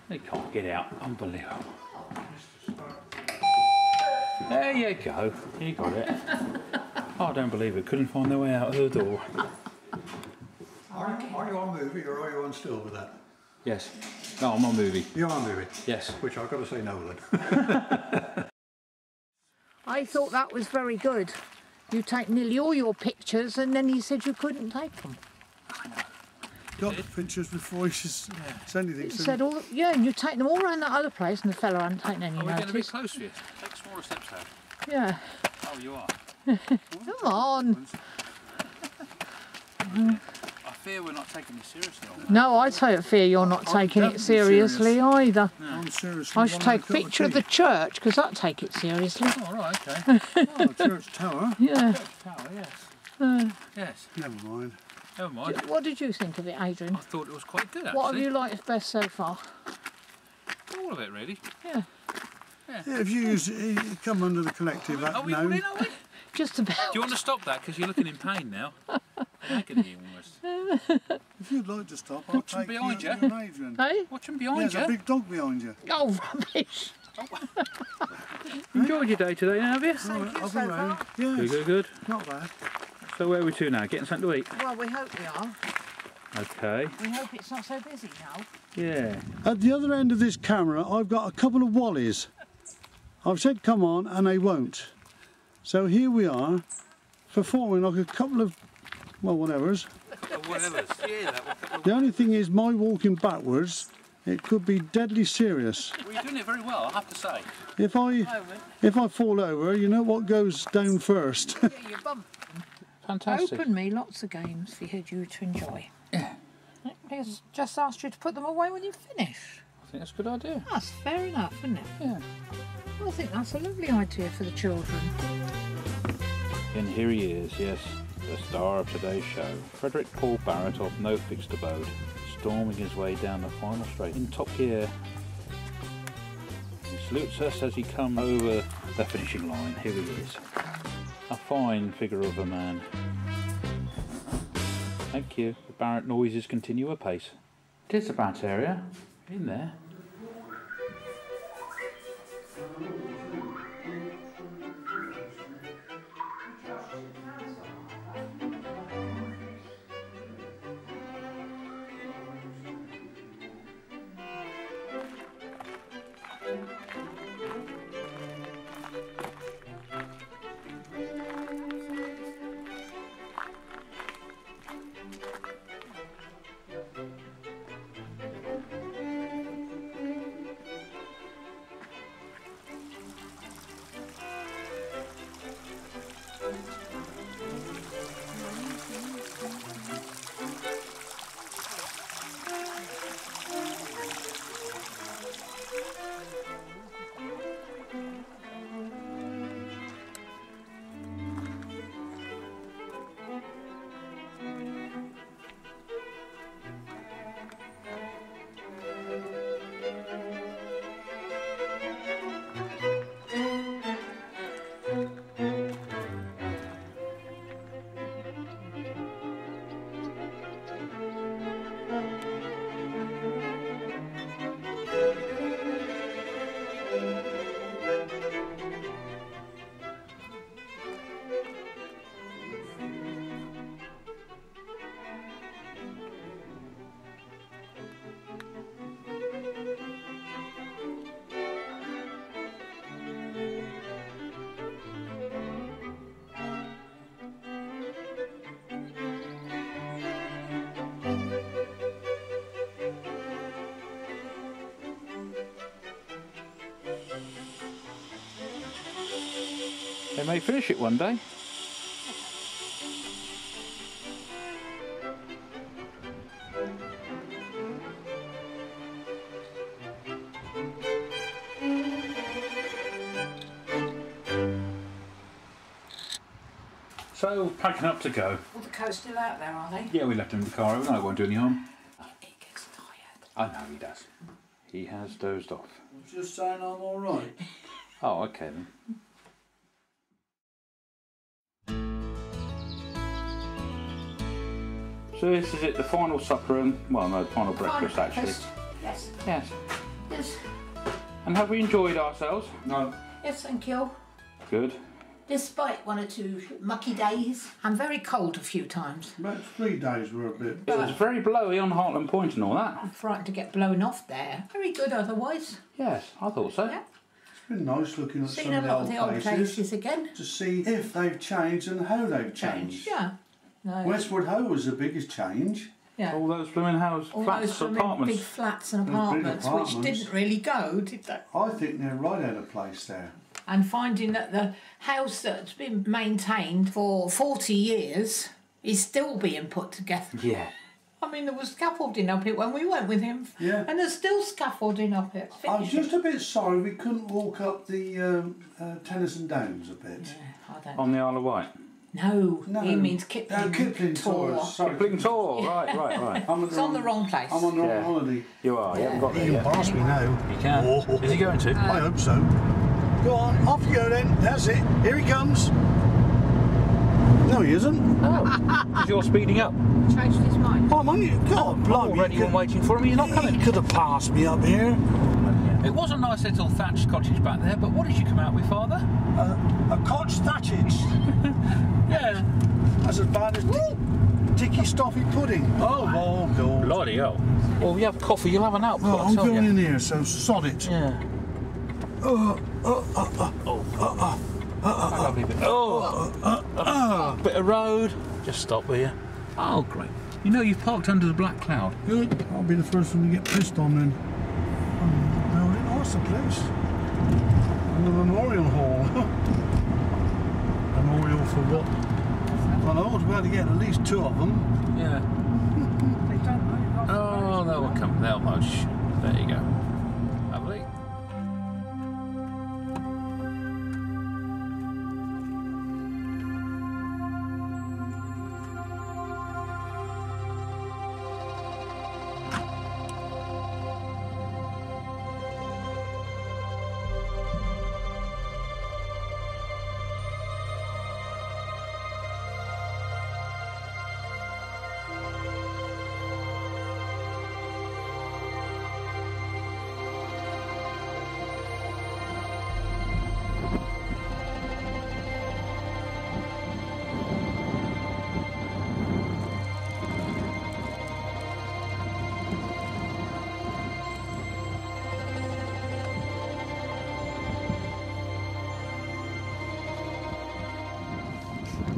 They can't get out, unbelievable. There you go, you got it. Oh, I don't believe it, couldn't find their way out of the door. Are you on movie or are you on still with that? Yes. No, I'm on movie. You're on movie? Yes. Which I've got to say no then. I thought that was very good. You take nearly all your pictures and then you said you couldn't take them. Got the pictures before you said anything. You said all, yeah, and you take them all around that other place and the fella hadn't taken any Are we notice. getting a bit close to you? Take smaller steps out. Yeah. Oh, you are? Come on. I fear we're not taking this seriously on that. No, I fear you're not taking it seriously either. No. I'm seriously. I should take a picture of the church because I'd take it seriously. Oh, right, okay. Oh, the church tower. Yeah. Church tower, yes. Yes. Never mind. Never mind. What did you think of it, Adrian? I thought it was quite good, actually. What have you liked best so far? All of it, really. Yeah. Yeah, if you come under the collective act Are we now. all in, are we? Just about. Do you want to stop that? Because you're looking in pain now. Agony almost. If you'd like to stop, I'll Watch them take behind you. and Adrian. Hey? Watch them behind There's you. a big dog behind you. Oh, rubbish. Enjoyed your day today, have you? I've been round. Good, Yes, good, good. not bad. So where are we to now? Getting something to eat? Well, we hope we are. Okay. We hope it's not so busy now. Yeah. At the other end of this camera, I've got a couple of wallies. I've said come on, and they won't. So here we are, performing like a couple of, well, whatevers. Whatever's. Yeah, that The only thing is, my walking backwards, it could be deadly serious. Well, you're doing it very well, I have to say. If I fall over, you know what goes down first. Yeah, you bump. Fantastic. Open me lots of games for you to enjoy. Yeah. Just asked you to put them away when you finish. I think that's a good idea. That's fair enough, isn't it? Yeah. I think that's a lovely idea for the children. And here he is, yes, the star of today's show. Frederick Paul Barrett of No Fixed Abode, storming his way down the final straight in top gear. He salutes us as he comes over the finishing line. Here he is. A fine figure of a man. Thank you. The Barrett noises continue apace. It is a bat area. In there. They may finish it one day. So, packing up to go. All the coat's still out there, are they? Yeah, we left him in the car. No, it won't do any harm. He gets tired. I know he does. He has dozed off. I'm just saying I'm all right. Oh, okay then. So this is it, the final supper and, well no, the final breakfast actually. Yes. Yes. Yes. And have we enjoyed ourselves? No. Yes, thank you. Good. Despite 1 or 2 mucky days, I'm very cold a few times. About 3 days were a bit. It was very blowy on Heartland Point and all that. I'm frightened to get blown off there. Very good otherwise. Yes, I thought so. Yeah. It's been nice looking at Seen some a of lot of the the old old places places again. to see if they've changed and how they've changed. Yeah. No. Westwood Ho was the biggest change. Yeah. All those blooming house All flats, those blooming apartments. big flats and Big apartments, which apartments. didn't really go, did they? I think they're right out of place there. And finding that the house that's been maintained for 40 years is still being put together. Yeah. I mean, there was scaffolding up it when we went with him. Yeah. And there's still scaffolding up it. I'm just a bit sorry we couldn't walk up the Tennyson Downs a bit. Yeah, I don't On the Isle of Wight. No, No. he means Kipling, Kipling Tor. Sorry. Kipling Tor, right. It's on the wrong place. I'm on the Yeah. wrong holiday. You are, you haven't got there You yet. can pass me now. You can. Is he going to? I hope so. Go on, off you go then. That's it. Here he comes. No, he isn't. Because you're speeding up. Changed his mind. Oh, man, you God, blimey. Already been waiting for him, he's not coming. He could have passed me up here. It was a nice little thatched cottage back there, but what did you come out with, Father? A cottage thatched. Yeah. That's as bad as Dicky Stoffy pudding. Oh, God. Bloody hell. Well, we have coffee, you'll have an output, Well, I'll I'm tell going you. in here, so sod it. Yeah. Lovely bit. Bit of road. Just stop here. Oh, great. You know, you've parked under the black cloud. Good. I'll be the first one to get pissed on then. Building, what's the place? And the Memorial Hall. Memorial for what? Well, I ought to be able to get at least 2 of them. Yeah. Oh, they'll come. They'll mosh. There you go. Lovely.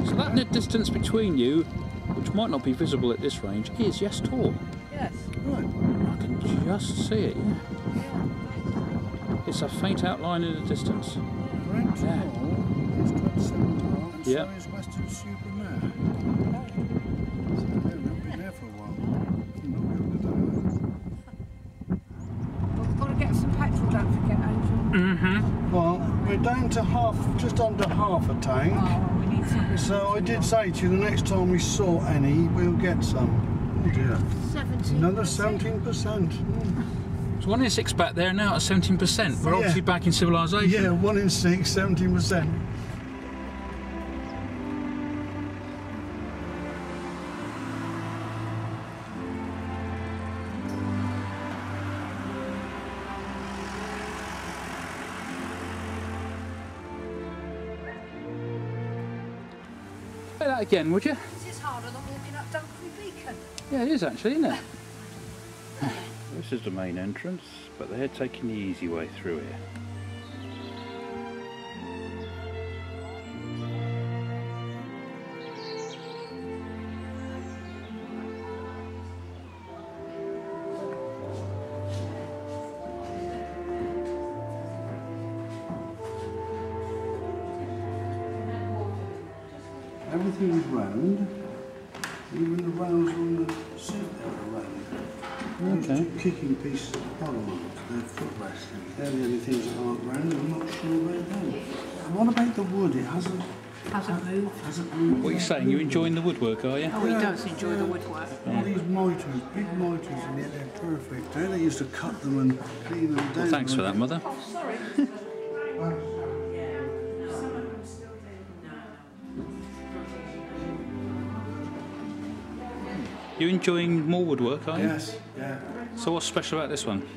So that net distance between you, which might not be visible at this range, is, yes, tall. Yes. Right. I can just see it, yeah. It's a faint outline in the distance. Brent Yeah. Hall is 27 Park, and Yeah. so is Western Supermare. So they've been there for a while. Not going to We've got to get some petrol, don't forget, Andrew. Mm-hmm. Well, we're down to just under half a tank. Oh, we need some. So I did say to you, the next time we saw any, we'll get some. Oh dear. 17. Another 17%. So 1 in 6 back there, now at 17%. We're Yeah. obviously back in civilization. Yeah, 1 in 6, 17%. Say that again, would you? This is harder than walking up Dunkery Beacon. Yeah, it is actually, isn't it? This is the main entrance, but they're taking the easy way through here. everything is round. Even the rails on the seat there are round. Those two kicking pieces of polymers, they're footrests. They're the only things that aren't round. I'm not sure about them. And what about the wood? It hasn't moved. What are you saying? You're enjoying the woodwork, are you? Oh, he does enjoy the woodwork. All these miters, big miters, and yet they're perfect. They used to cut them and clean them down. Well, thanks for that, Mother. Oh, sorry. You're enjoying more woodwork, are you? Yes, yeah. So what's special about this one?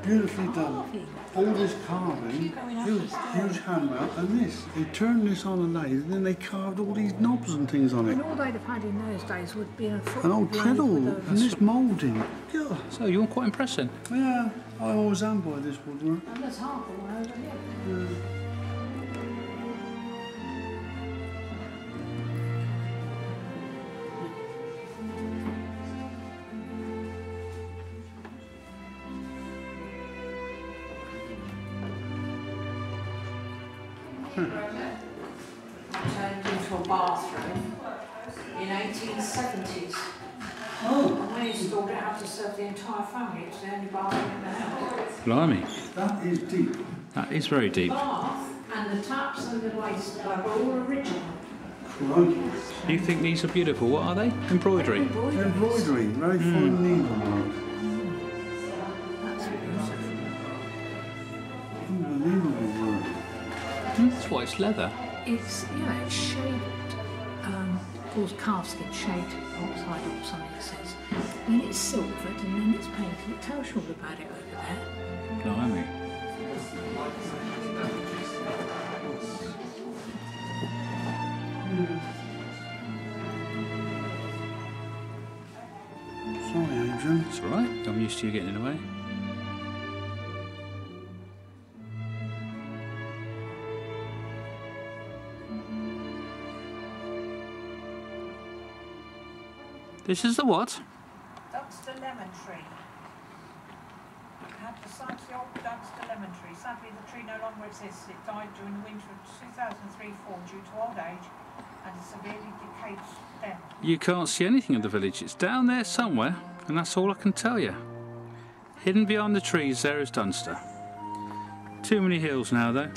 Beautifully done. All this carving, huge handrail, and this. They turned this on a lathe, and then they carved all these knobs and things on it. And all they'd have had in those days would be a foot An old pedal, and this moulding. Yeah. So you're quite impressing. Yeah, I always am by this woodwork. And there's half the one over here. Turned into a bathroom in 1870s. Oh. And we installed it out to serve the entire family. It's the only bathroom in the house. Blimey. That is deep. That is very deep. The bath and the taps and the waste are all original. You think these are beautiful? What are they? Embroidery. Embroidery, very fine needlework. Unbelievable work. That's why it's leather. It's, yeah, it's shaped, of course, calfskin shaped oxide or something it says. Then it's silvered and then it's painted. It tells you all about it over there. Blimey. Sorry, Adrian. It's alright. I'm used to you getting in the way. This is the what? Dunster lemon tree. It had the site of the old Dunster lemon tree. Sadly, the tree no longer exists. It died during the winter of 2003-04 due to old age and a severely decayed stem. You can't see anything of the village. It's down there somewhere, and that's all I can tell you. Hidden behind the trees there is Dunster. Too many hills now, though.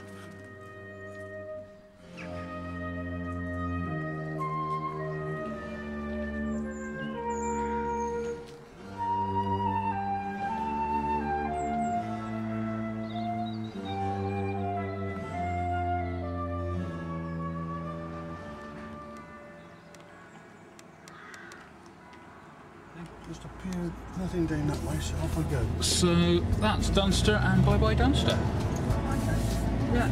Just appeared nothing down that way, so off I go. So that's Dunster, and bye-bye Dunster. Yeah.